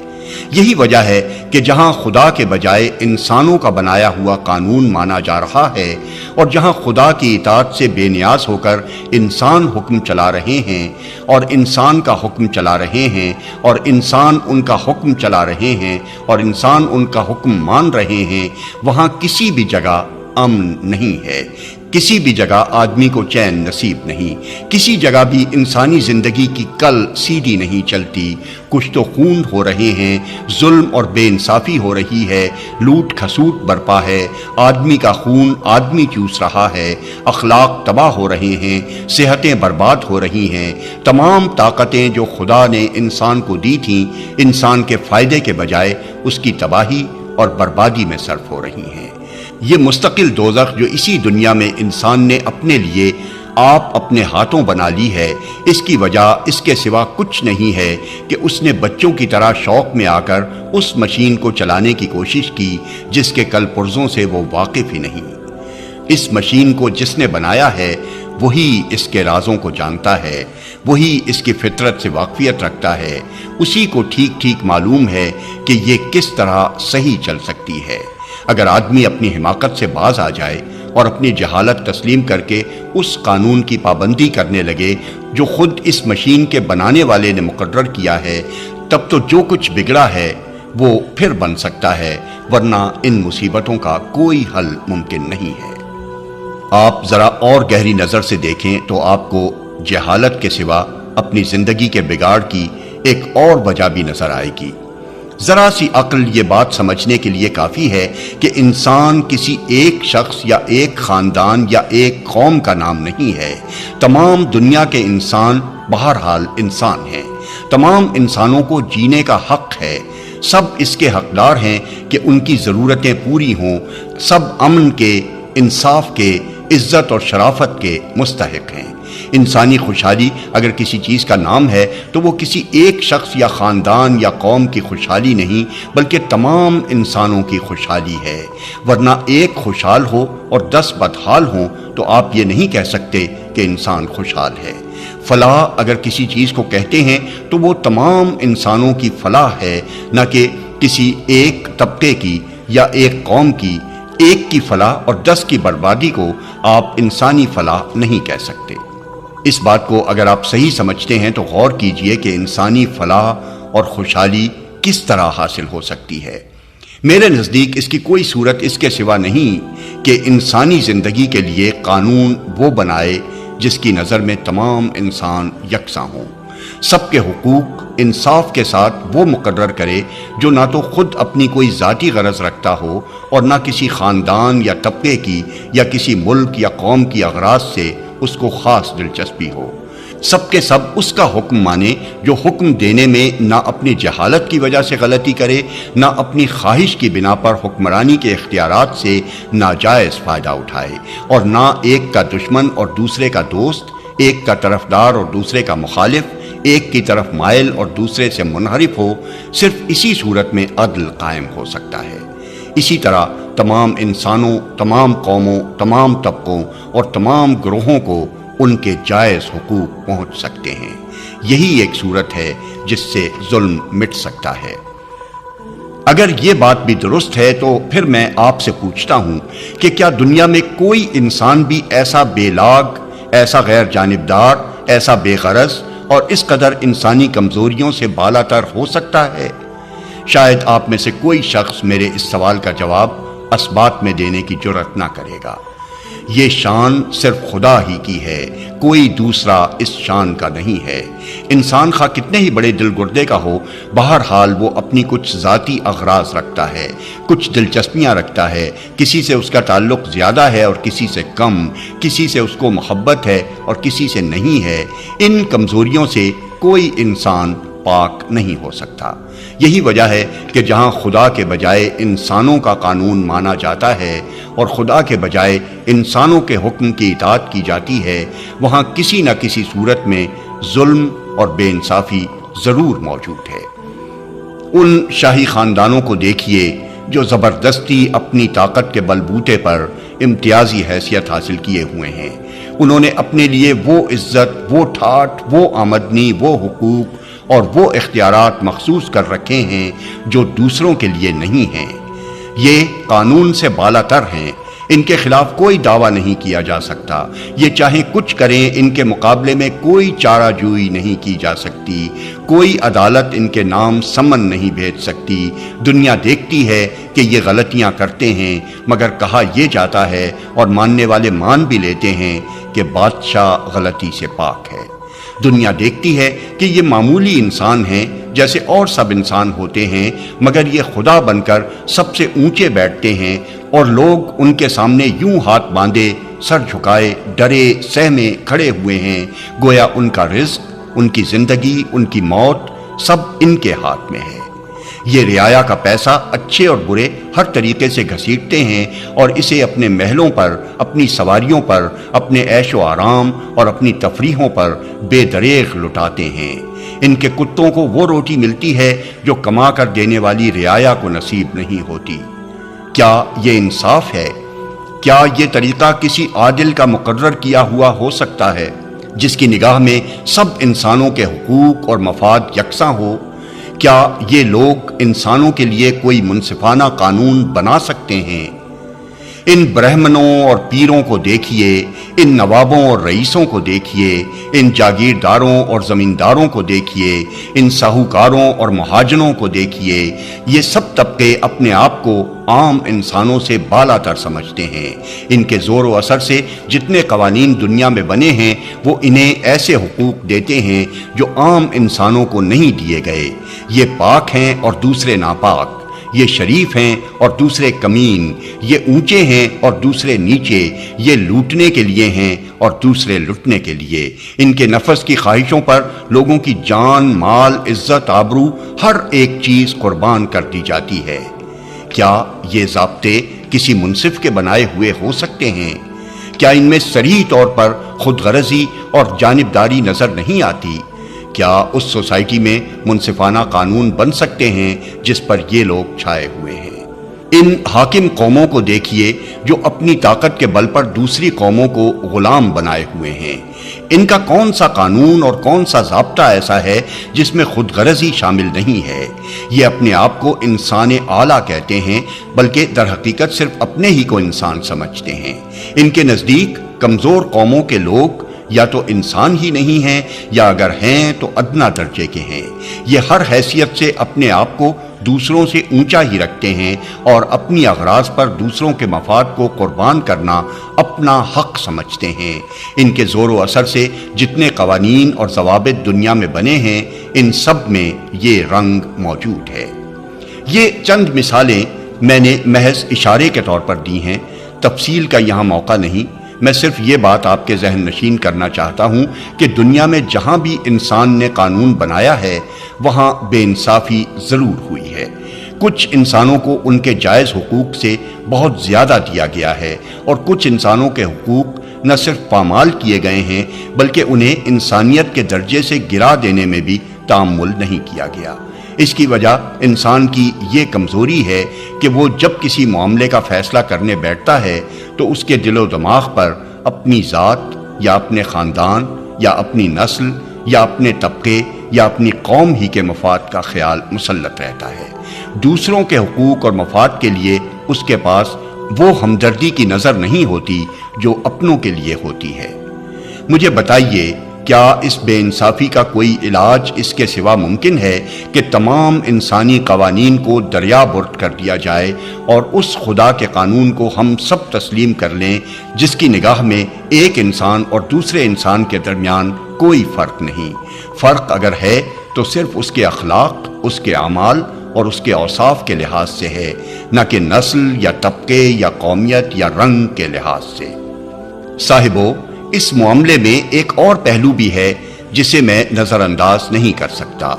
یہی وجہ ہے کہ جہاں خدا کے بجائے انسانوں کا بنایا ہوا قانون مانا جا رہا ہے، اور جہاں خدا کی اطاعت سے بے نیاز ہو کر انسان حکم چلا رہے ہیں اور انسان کا حکم چلا رہے ہیں اور انسان ان کا حکم چلا رہے ہیں اور انسان ان کا حکم مان رہے ہیں، وہاں کسی بھی جگہ امن نہیں ہے، کسی بھی جگہ آدمی کو چین نصیب نہیں، کسی جگہ بھی انسانی زندگی کی کل سیدھی نہیں چلتی۔ کچھ تو خون ہو رہے ہیں، ظلم اور بے انصافی ہو رہی ہے، لوٹ کھسوٹ برپا ہے، آدمی کا خون آدمی چوس رہا ہے، اخلاق تباہ ہو رہے ہیں، صحتیں برباد ہو رہی ہیں، تمام طاقتیں جو خدا نے انسان کو دی تھیں انسان کے فائدے کے بجائے اس کی تباہی اور بربادی میں صرف ہو رہی ہیں۔ یہ مستقل دوزخ جو اسی دنیا میں انسان نے اپنے لیے آپ اپنے ہاتھوں بنا لی ہے، اس کی وجہ اس کے سوا کچھ نہیں ہے کہ اس نے بچوں کی طرح شوق میں آ کر اس مشین کو چلانے کی کوشش کی جس کے کل پرزوں سے وہ واقف ہی نہیں۔ اس مشین کو جس نے بنایا ہے وہی اس کے رازوں کو جانتا ہے، وہی اس کی فطرت سے واقفیت رکھتا ہے، اسی کو ٹھیک ٹھیک معلوم ہے کہ یہ کس طرح صحیح چل سکتی ہے۔ اگر آدمی اپنی حماقت سے باز آ جائے اور اپنی جہالت تسلیم کر کے اس قانون کی پابندی کرنے لگے جو خود اس مشین کے بنانے والے نے مقرر کیا ہے، تب تو جو کچھ بگڑا ہے وہ پھر بن سکتا ہے، ورنہ ان مصیبتوں کا کوئی حل ممکن نہیں ہے۔ آپ ذرا اور گہری نظر سے دیکھیں تو آپ کو جہالت کے سوا اپنی زندگی کے بگاڑ کی ایک اور وجہ بھی نظر آئے گی۔ ذرا سی عقل یہ بات سمجھنے کے لیے کافی ہے کہ انسان کسی ایک شخص یا ایک خاندان یا ایک قوم کا نام نہیں ہے۔ تمام دنیا کے انسان بہرحال انسان ہیں۔ تمام انسانوں کو جینے کا حق ہے۔ سب اس کے حقدار ہیں کہ ان کی ضرورتیں پوری ہوں۔ سب امن کے، انصاف کے، عزت اور شرافت کے مستحق ہیں۔ انسانی خوشحالی اگر کسی چیز کا نام ہے تو وہ کسی ایک شخص یا خاندان یا قوم کی خوشحالی نہیں بلکہ تمام انسانوں کی خوشحالی ہے۔ ورنہ ایک خوشحال ہو اور 10 بدحال ہوں تو آپ یہ نہیں کہہ سکتے کہ انسان خوشحال ہے۔ فلاح اگر کسی چیز کو کہتے ہیں تو وہ تمام انسانوں کی فلاح ہے، نہ کہ کسی ایک طبقے کی یا ایک قوم کی۔ ایک کی فلاح اور 10 کی بربادی کو آپ انسانی فلاح نہیں کہہ سکتے۔ اس بات کو اگر آپ صحیح سمجھتے ہیں تو غور کیجئے کہ انسانی فلاح اور خوشحالی کس طرح حاصل ہو سکتی ہے۔ میرے نزدیک اس کی کوئی صورت اس کے سوا نہیں کہ انسانی زندگی کے لیے قانون وہ بنائے جس کی نظر میں تمام انسان یکساں ہوں۔ سب کے حقوق انصاف کے ساتھ وہ مقرر کرے جو نہ تو خود اپنی کوئی ذاتی غرض رکھتا ہو اور نہ کسی خاندان یا طبقے کی یا کسی ملک یا قوم کی اغراض سے اس کو خاص دلچسپی ہو۔ سب کے سب اس کا حکم مانے جو حکم دینے میں نہ اپنی جہالت کی وجہ سے غلطی کرے، نہ اپنی خواہش کی بنا پر حکمرانی کے اختیارات سے ناجائز فائدہ اٹھائے، اور نہ ایک کا دشمن اور دوسرے کا دوست، ایک کا طرفدار اور دوسرے کا مخالف، ایک کی طرف مائل اور دوسرے سے منحرف ہو۔ صرف اسی صورت میں عدل قائم ہو سکتا ہے۔ اسی طرح تمام انسانوں، تمام قوموں، تمام طبقوں اور تمام گروہوں کو ان کے جائز حقوق پہنچ سکتے ہیں۔ یہی ایک صورت ہے جس سے ظلم مٹ سکتا ہے۔ اگر یہ بات بھی درست ہے تو پھر میں آپ سے پوچھتا ہوں کہ کیا دنیا میں کوئی انسان بھی ایسا بے لاگ، ایسا غیر جانبدار، ایسا بے غرض اور اس قدر انسانی کمزوریوں سے بالا تر ہو سکتا ہے؟ شاید آپ میں سے کوئی شخص میرے اس سوال کا جواب اثبات میں دینے کی جرأت نہ کرے گا۔ یہ شان صرف خدا ہی کی ہے، کوئی دوسرا اس شان کا نہیں ہے۔ انسان خواہ کتنے ہی بڑے دل گردے کا ہو، بہرحال وہ اپنی کچھ ذاتی اغراض رکھتا ہے، کچھ دلچسپیاں رکھتا ہے۔ کسی سے اس کا تعلق زیادہ ہے اور کسی سے کم، کسی سے اس کو محبت ہے اور کسی سے نہیں ہے۔ ان کمزوریوں سے کوئی انسان پاک نہیں ہو سکتا۔ یہی وجہ ہے کہ جہاں خدا کے بجائے انسانوں کا قانون مانا جاتا ہے اور خدا کے بجائے انسانوں کے حکم کی اطاعت کی جاتی ہے، وہاں کسی نہ کسی صورت میں ظلم اور بے انصافی ضرور موجود ہے۔ ان شاہی خاندانوں کو دیکھیے جو زبردستی اپنی طاقت کے بل بوتے پر امتیازی حیثیت حاصل کیے ہوئے ہیں۔ انہوں نے اپنے لیے وہ عزت، وہ ٹھاٹھ، وہ آمدنی، وہ حقوق اور وہ اختیارات مخصوص کر رکھے ہیں جو دوسروں کے لیے نہیں ہیں۔ یہ قانون سے بالا تر ہیں، ان کے خلاف کوئی دعویٰ نہیں کیا جا سکتا۔ یہ چاہے کچھ کریں، ان کے مقابلے میں کوئی چارہ جوئی نہیں کی جا سکتی، کوئی عدالت ان کے نام سمن نہیں بھیج سکتی۔ دنیا دیکھتی ہے کہ یہ غلطیاں کرتے ہیں، مگر کہا یہ جاتا ہے اور ماننے والے مان بھی لیتے ہیں کہ بادشاہ غلطی سے پاک ہے۔ دنیا دیکھتی ہے کہ یہ معمولی انسان ہیں جیسے اور سب انسان ہوتے ہیں، مگر یہ خدا بن کر سب سے اونچے بیٹھتے ہیں، اور لوگ ان کے سامنے یوں ہاتھ باندھے، سر جھکائے، ڈرے سہمے کھڑے ہوئے ہیں، گویا ان کا رزق، ان کی زندگی، ان کی موت سب ان کے ہاتھ میں ہے۔ یہ رعایا کا پیسہ اچھے اور برے ہر طریقے سے گھسیٹتے ہیں اور اسے اپنے محلوں پر، اپنی سواریوں پر، اپنے عیش و آرام اور اپنی تفریحوں پر بے دریغ لٹاتے ہیں۔ ان کے کتوں کو وہ روٹی ملتی ہے جو کما کر دینے والی رعایا کو نصیب نہیں ہوتی۔ کیا یہ انصاف ہے؟ کیا یہ طریقہ کسی عادل کا مقرر کیا ہوا ہو سکتا ہے جس کی نگاہ میں سب انسانوں کے حقوق اور مفاد یکساں ہو؟ کیا یہ لوگ انسانوں کے لیے کوئی منصفانہ قانون بنا سکتے ہیں؟ ان برہمنوں اور پیروں کو دیکھیے، ان نوابوں اور رئیسوں کو دیکھیے، ان جاگیرداروں اور زمینداروں کو دیکھیے، ان ساہوکاروں اور مہاجنوں کو دیکھیے۔ یہ سب طبقے اپنے آپ کو عام انسانوں سے بالا تر سمجھتے ہیں۔ ان کے زور و اثر سے جتنے قوانین دنیا میں بنے ہیں وہ انہیں ایسے حقوق دیتے ہیں جو عام انسانوں کو نہیں دیے گئے۔ یہ پاک ہیں اور دوسرے ناپاک، یہ شریف ہیں اور دوسرے کمین، یہ اونچے ہیں اور دوسرے نیچے، یہ لوٹنے کے لیے ہیں اور دوسرے لٹنے کے لیے۔ ان کے نفس کی خواہشوں پر لوگوں کی جان، مال، عزت، آبرو، ہر ایک چیز قربان کر دی جاتی ہے۔ کیا یہ ضابطے کسی منصف کے بنائے ہوئے ہو سکتے ہیں؟ کیا ان میں صریح طور پر خود غرضی اور جانبداری نظر نہیں آتی؟ کیا اس سوسائٹی میں منصفانہ قانون بن سکتے ہیں جس پر یہ لوگ چھائے ہوئے ہیں؟ ان حاکم قوموں کو دیکھیے جو اپنی طاقت کے بل پر دوسری قوموں کو غلام بنائے ہوئے ہیں۔ ان کا کون سا قانون اور کون سا ضابطہ ایسا ہے جس میں خود غرضی شامل نہیں ہے؟ یہ اپنے آپ کو انسان اعلیٰ کہتے ہیں، بلکہ در حقیقت صرف اپنے ہی کو انسان سمجھتے ہیں۔ ان کے نزدیک کمزور قوموں کے لوگ یا تو انسان ہی نہیں ہیں یا اگر ہیں تو ادنا درجے کے ہیں۔ یہ ہر حیثیت سے اپنے آپ کو دوسروں سے اونچا ہی رکھتے ہیں اور اپنی اغراض پر دوسروں کے مفاد کو قربان کرنا اپنا حق سمجھتے ہیں۔ ان کے زور و اثر سے جتنے قوانین اور ضوابط دنیا میں بنے ہیں ان سب میں یہ رنگ موجود ہے۔ یہ چند مثالیں میں نے محض اشارے کے طور پر دی ہیں، تفصیل کا یہاں موقع نہیں۔ میں صرف یہ بات آپ کے ذہن نشین کرنا چاہتا ہوں کہ دنیا میں جہاں بھی انسان نے قانون بنایا ہے وہاں بے انصافی ضرور ہوئی ہے۔ کچھ انسانوں کو ان کے جائز حقوق سے بہت زیادہ دیا گیا ہے اور کچھ انسانوں کے حقوق نہ صرف پامال کیے گئے ہیں بلکہ انہیں انسانیت کے درجے سے گرا دینے میں بھی تأمل نہیں کیا گیا۔ اس کی وجہ انسان کی یہ کمزوری ہے کہ وہ جب کسی معاملے کا فیصلہ کرنے بیٹھتا ہے تو اس کے دل و دماغ پر اپنی ذات یا اپنے خاندان یا اپنی نسل یا اپنے طبقے یا اپنی قوم ہی کے مفاد کا خیال مسلط رہتا ہے۔ دوسروں کے حقوق اور مفاد کے لیے اس کے پاس وہ ہمدردی کی نظر نہیں ہوتی جو اپنوں کے لیے ہوتی ہے۔ مجھے بتائیے، کیا اس بے انصافی کا کوئی علاج اس کے سوا ممکن ہے کہ تمام انسانی قوانین کو دریا برد کر دیا جائے اور اس خدا کے قانون کو ہم سب تسلیم کر لیں جس کی نگاہ میں ایک انسان اور دوسرے انسان کے درمیان کوئی فرق نہیں؟ فرق اگر ہے تو صرف اس کے اخلاق، اس کے اعمال اور اس کے اوصاف کے لحاظ سے ہے، نہ کہ نسل یا طبقے یا قومیت یا رنگ کے لحاظ سے۔ صاحبو، اس معاملے میں ایک اور پہلو بھی ہے جسے میں نظر انداز نہیں کر سکتا۔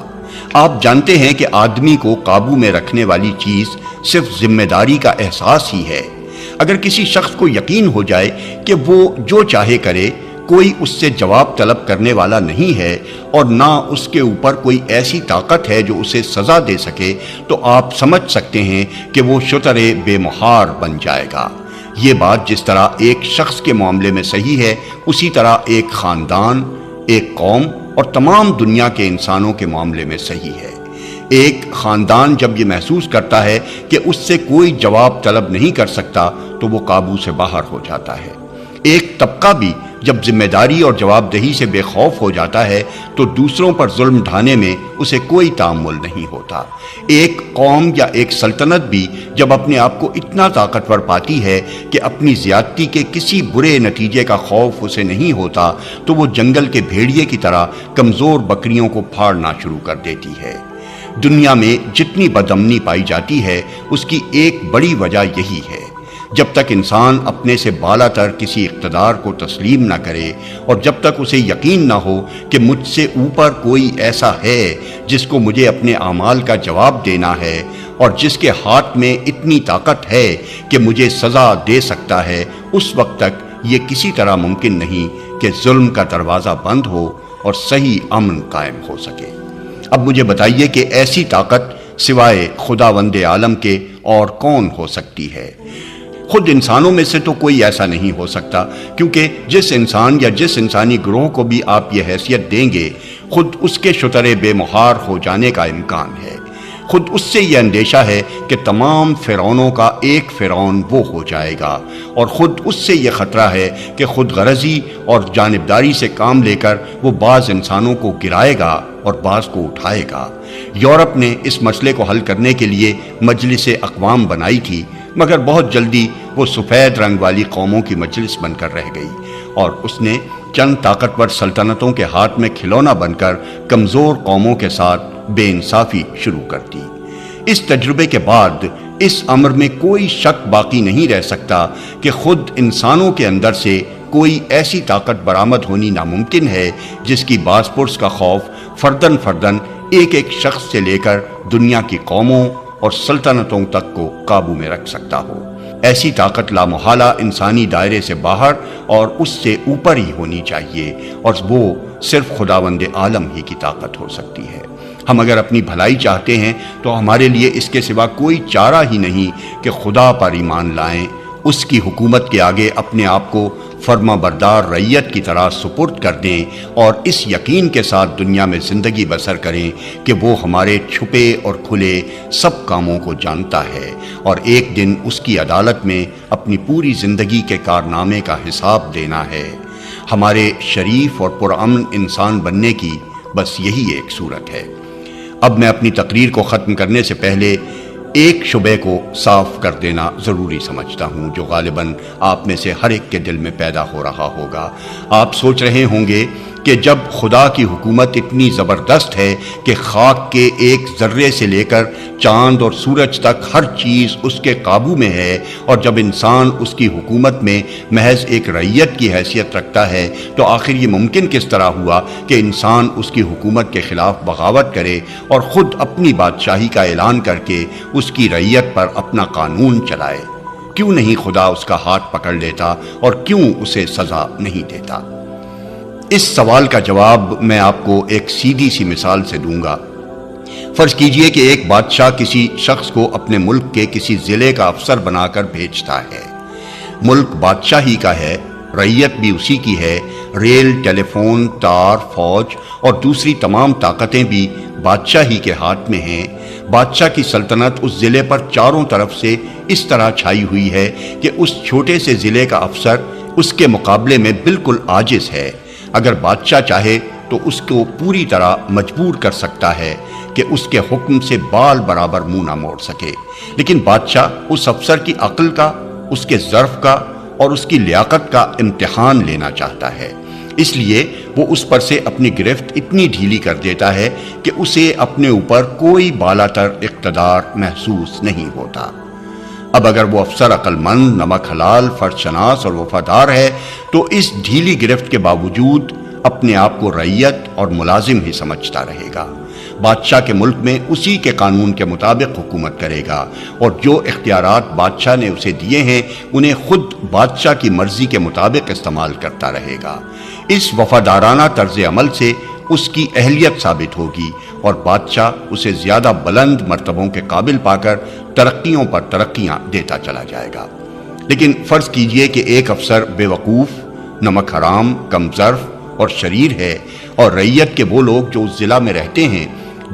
آپ جانتے ہیں کہ آدمی کو قابو میں رکھنے والی چیز صرف ذمہ داری کا احساس ہی ہے۔ اگر کسی شخص کو یقین ہو جائے کہ وہ جو چاہے کرے، کوئی اس سے جواب طلب کرنے والا نہیں ہے اور نہ اس کے اوپر کوئی ایسی طاقت ہے جو اسے سزا دے سکے، تو آپ سمجھ سکتے ہیں کہ وہ شتر بے مہار بن جائے گا۔ یہ بات جس طرح ایک شخص کے معاملے میں صحیح ہے، اسی طرح ایک خاندان، ایک قوم اور تمام دنیا کے انسانوں کے معاملے میں صحیح ہے۔ ایک خاندان جب یہ محسوس کرتا ہے کہ اس سے کوئی جواب طلب نہیں کر سکتا تو وہ قابو سے باہر ہو جاتا ہے۔ ایک طبقہ بھی جب ذمہ داری اور جواب دہی سے بے خوف ہو جاتا ہے تو دوسروں پر ظلم ڈھانے میں اسے کوئی تأمل نہیں ہوتا۔ ایک قوم یا ایک سلطنت بھی جب اپنے آپ کو اتنا طاقتور پاتی ہے کہ اپنی زیادتی کے کسی برے نتیجے کا خوف اسے نہیں ہوتا تو وہ جنگل کے بھیڑیے کی طرح کمزور بکریوں کو پھاڑنا شروع کر دیتی ہے۔ دنیا میں جتنی بدامنی پائی جاتی ہے اس کی ایک بڑی وجہ یہی ہے۔ جب تک انسان اپنے سے بالا تر کسی اقتدار کو تسلیم نہ کرے اور جب تک اسے یقین نہ ہو کہ مجھ سے اوپر کوئی ایسا ہے جس کو مجھے اپنے اعمال کا جواب دینا ہے اور جس کے ہاتھ میں اتنی طاقت ہے کہ مجھے سزا دے سکتا ہے، اس وقت تک یہ کسی طرح ممکن نہیں کہ ظلم کا دروازہ بند ہو اور صحیح امن قائم ہو سکے۔ اب مجھے بتائیے کہ ایسی طاقت سوائے خداوند عالم کے اور کون ہو سکتی ہے؟ خود انسانوں میں سے تو کوئی ایسا نہیں ہو سکتا، کیونکہ جس انسان یا جس انسانی گروہ کو بھی آپ یہ حیثیت دیں گے خود اس کے شتر بے مہار ہو جانے کا امکان ہے۔ خود اس سے یہ اندیشہ ہے کہ تمام فرعونوں کا ایک فرعون وہ ہو جائے گا، اور خود اس سے یہ خطرہ ہے کہ خود غرضی اور جانبداری سے کام لے کر وہ بعض انسانوں کو گرائے گا اور بعض کو اٹھائے گا۔ یورپ نے اس مسئلے کو حل کرنے کے لیے مجلس اقوام بنائی تھی، مگر بہت جلدی وہ سفید رنگ والی قوموں کی مجلس بن کر رہ گئی، اور اس نے چند طاقتور سلطنتوں کے ہاتھ میں کھلونا بن کر کمزور قوموں کے ساتھ بے انصافی شروع کر دی۔ اس تجربے کے بعد اس امر میں کوئی شک باقی نہیں رہ سکتا کہ خود انسانوں کے اندر سے کوئی ایسی طاقت برآمد ہونی ناممکن ہے جس کی باز پرس کا خوف فردن فردن ایک ایک شخص سے لے کر دنیا کی قوموں اور سلطنتوں تک کو قابو میں رکھ سکتا ہو۔ ایسی طاقت لامحالہ انسانی دائرے سے باہر اور اس سے اوپر ہی ہونی چاہیے، اور وہ صرف خداوند عالم ہی کی طاقت ہو سکتی ہے۔ ہم اگر اپنی بھلائی چاہتے ہیں تو ہمارے لیے اس کے سوا کوئی چارہ ہی نہیں کہ خدا پر ایمان لائیں، اس کی حکومت کے آگے اپنے آپ کو فرما بردار رعیت کی طرح سپرد کر دیں، اور اس یقین کے ساتھ دنیا میں زندگی بسر کریں کہ وہ ہمارے چھپے اور کھلے سب کاموں کو جانتا ہے، اور ایک دن اس کی عدالت میں اپنی پوری زندگی کے کارنامے کا حساب دینا ہے۔ ہمارے شریف اور پرامن انسان بننے کی بس یہی ایک صورت ہے۔ اب میں اپنی تقریر کو ختم کرنے سے پہلے ایک شبے کو صاف کر دینا ضروری سمجھتا ہوں، جو غالباً آپ میں سے ہر ایک کے دل میں پیدا ہو رہا ہوگا۔ آپ سوچ رہے ہوں گے کہ جب خدا کی حکومت اتنی زبردست ہے کہ خاک کے ایک ذرے سے لے کر چاند اور سورج تک ہر چیز اس کے قابو میں ہے، اور جب انسان اس کی حکومت میں محض ایک رعیت کی حیثیت رکھتا ہے، تو آخر یہ ممکن کس طرح ہوا کہ انسان اس کی حکومت کے خلاف بغاوت کرے اور خود اپنی بادشاہی کا اعلان کر کے اس کی رعیت پر اپنا قانون چلائے؟ کیوں نہیں خدا اس کا ہاتھ پکڑ لیتا، اور کیوں اسے سزا نہیں دیتا؟ اس سوال کا جواب میں آپ کو ایک سیدھی سی مثال سے دوں گا۔ فرض کیجئے کہ ایک بادشاہ کسی شخص کو اپنے ملک کے کسی ضلع کا افسر بنا کر بھیجتا ہے۔ ملک بادشاہ ہی کا ہے، رعیت بھی اسی کی ہے، ریل، ٹیلی فون، تار، فوج اور دوسری تمام طاقتیں بھی بادشاہ ہی کے ہاتھ میں ہیں۔ بادشاہ کی سلطنت اس ضلع پر چاروں طرف سے اس طرح چھائی ہوئی ہے کہ اس چھوٹے سے ضلع کا افسر اس کے مقابلے میں بالکل عاجز ہے۔ اگر بادشاہ چاہے تو اس کو پوری طرح مجبور کر سکتا ہے کہ اس کے حکم سے بال برابر منہ نہ موڑ سکے، لیکن بادشاہ اس افسر کی عقل کا، اس کے ظرف کا اور اس کی لیاقت کا امتحان لینا چاہتا ہے۔ اس لیے وہ اس پر سے اپنی گرفت اتنی ڈھیلی کر دیتا ہے کہ اسے اپنے اوپر کوئی بالا تر اقتدار محسوس نہیں ہوتا۔ اب اگر وہ افسر عقل مند، نمک حلال، فرض شناس اور وفادار ہے تو اس ڈھیلی گرفت کے باوجود اپنے آپ کو رعیت اور ملازم ہی سمجھتا رہے گا۔ بادشاہ کے ملک میں اسی کے قانون کے مطابق حکومت کرے گا، اور جو اختیارات بادشاہ نے اسے دیے ہیں انہیں خود بادشاہ کی مرضی کے مطابق استعمال کرتا رہے گا۔ اس وفادارانہ طرز عمل سے اس کی اہلیت ثابت ہوگی، اور بادشاہ اسے زیادہ بلند مرتبوں کے قابل پا کر ترقیوں پر ترقیاں دیتا چلا جائے گا۔ لیکن فرض کیجئے کہ ایک افسر بے وقوف، نمک حرام، کم ظرف اور شریر ہے، اور رعیت کے وہ لوگ جو اس ضلع میں رہتے ہیں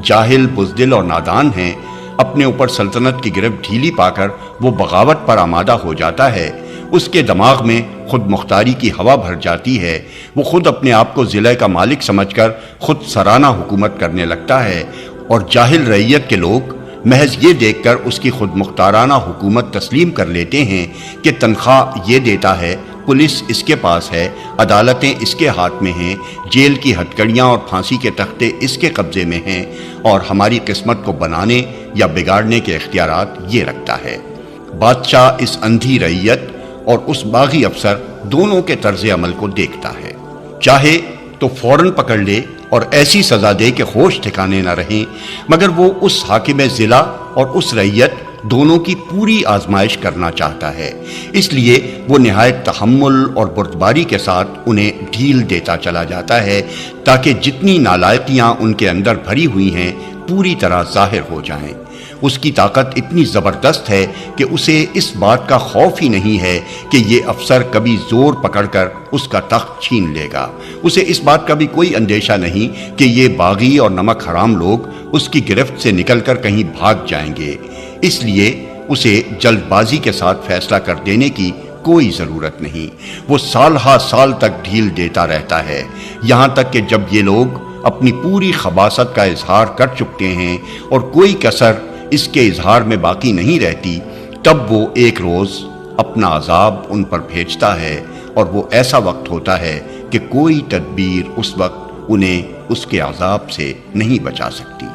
جاہل، بزدل اور نادان ہیں۔ اپنے اوپر سلطنت کی گرفت ڈھیلی پا کر وہ بغاوت پر آمادہ ہو جاتا ہے۔ اس کے دماغ میں خود مختاری کی ہوا بھر جاتی ہے، وہ خود اپنے آپ کو ضلع کا مالک سمجھ کر خود سرانہ حکومت کرنے لگتا ہے، اور جاہل رعیت کے لوگ محض یہ دیکھ کر اس کی خود مختارانہ حکومت تسلیم کر لیتے ہیں کہ تنخواہ یہ دیتا ہے، پولیس اس کے پاس ہے، عدالتیں اس کے ہاتھ میں ہیں، جیل کی ہتکڑیاں اور پھانسی کے تختے اس کے قبضے میں ہیں، اور ہماری قسمت کو بنانے یا بگاڑنے کے اختیارات یہ رکھتا ہے۔ بادشاہ اس اندھی رعیت اور اس باغی افسر دونوں کے طرز عمل کو دیکھتا ہے، چاہے تو فوراً پکڑ لے اور ایسی سزا دے کہ ہوش ٹھکانے نہ رہیں، مگر وہ اس حاکم ضلع اور اس رعیت دونوں کی پوری آزمائش کرنا چاہتا ہے، اس لیے وہ نہایت تحمل اور بردباری کے ساتھ انہیں ڈھیل دیتا چلا جاتا ہے تاکہ جتنی نالائقیاں ان کے اندر بھری ہوئی ہیں پوری طرح ظاہر ہو جائیں۔ اس کی طاقت اتنی زبردست ہے کہ اسے اس بات کا خوف ہی نہیں ہے کہ یہ افسر کبھی زور پکڑ کر اس کا تخت چھین لے گا۔ اسے اس بات کا بھی کوئی اندیشہ نہیں کہ یہ باغی اور نمک حرام لوگ اس کی گرفت سے نکل کر کہیں بھاگ جائیں گے، اس لیے اسے جلد بازی کے ساتھ فیصلہ کر دینے کی کوئی ضرورت نہیں۔ وہ سال ہا سال تک ڈھیل دیتا رہتا ہے، یہاں تک کہ جب یہ لوگ اپنی پوری خباثت کا اظہار کر چکتے ہیں اور کوئی کسر اس کے اظہار میں باقی نہیں رہتی، تب وہ ایک روز اپنا عذاب ان پر بھیجتا ہے، اور وہ ایسا وقت ہوتا ہے کہ کوئی تدبیر اس وقت انہیں اس کے عذاب سے نہیں بچا سکتی۔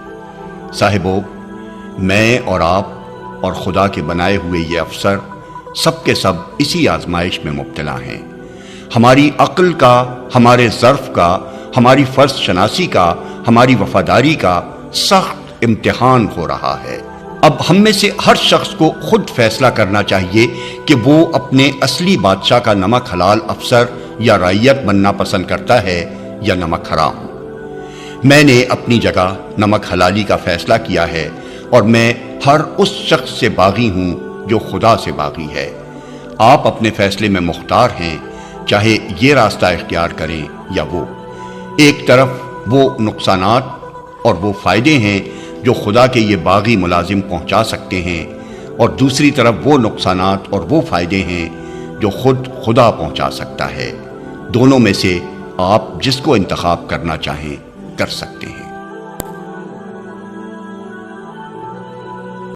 صاحبو، میں اور آپ اور خدا کے بنائے ہوئے یہ افسر سب کے سب اسی آزمائش میں مبتلا ہیں۔ ہماری عقل کا، ہمارے ظرف کا، ہماری فرض شناسی کا، ہماری وفاداری کا سخت امتحان ہو رہا ہے۔ اب ہم میں سے ہر شخص کو خود فیصلہ کرنا چاہیے کہ وہ اپنے اصلی بادشاہ کا نمک حلال افسر یا رعیت بننا پسند کرتا ہے یا نمک حرام۔ میں نے اپنی جگہ نمک حلالی کا فیصلہ کیا ہے، اور میں ہر اس شخص سے باغی ہوں جو خدا سے باغی ہے۔ آپ اپنے فیصلے میں مختار ہیں، چاہے یہ راستہ اختیار کریں یا وہ۔ ایک طرف وہ نقصانات اور وہ فائدے ہیں جو خدا کے یہ باغی ملازم پہنچا سکتے ہیں، اور دوسری طرف وہ نقصانات اور وہ فائدے ہیں جو خود خدا پہنچا سکتا ہے۔ دونوں میں سے آپ جس کو انتخاب کرنا چاہیں کر سکتے ہیں۔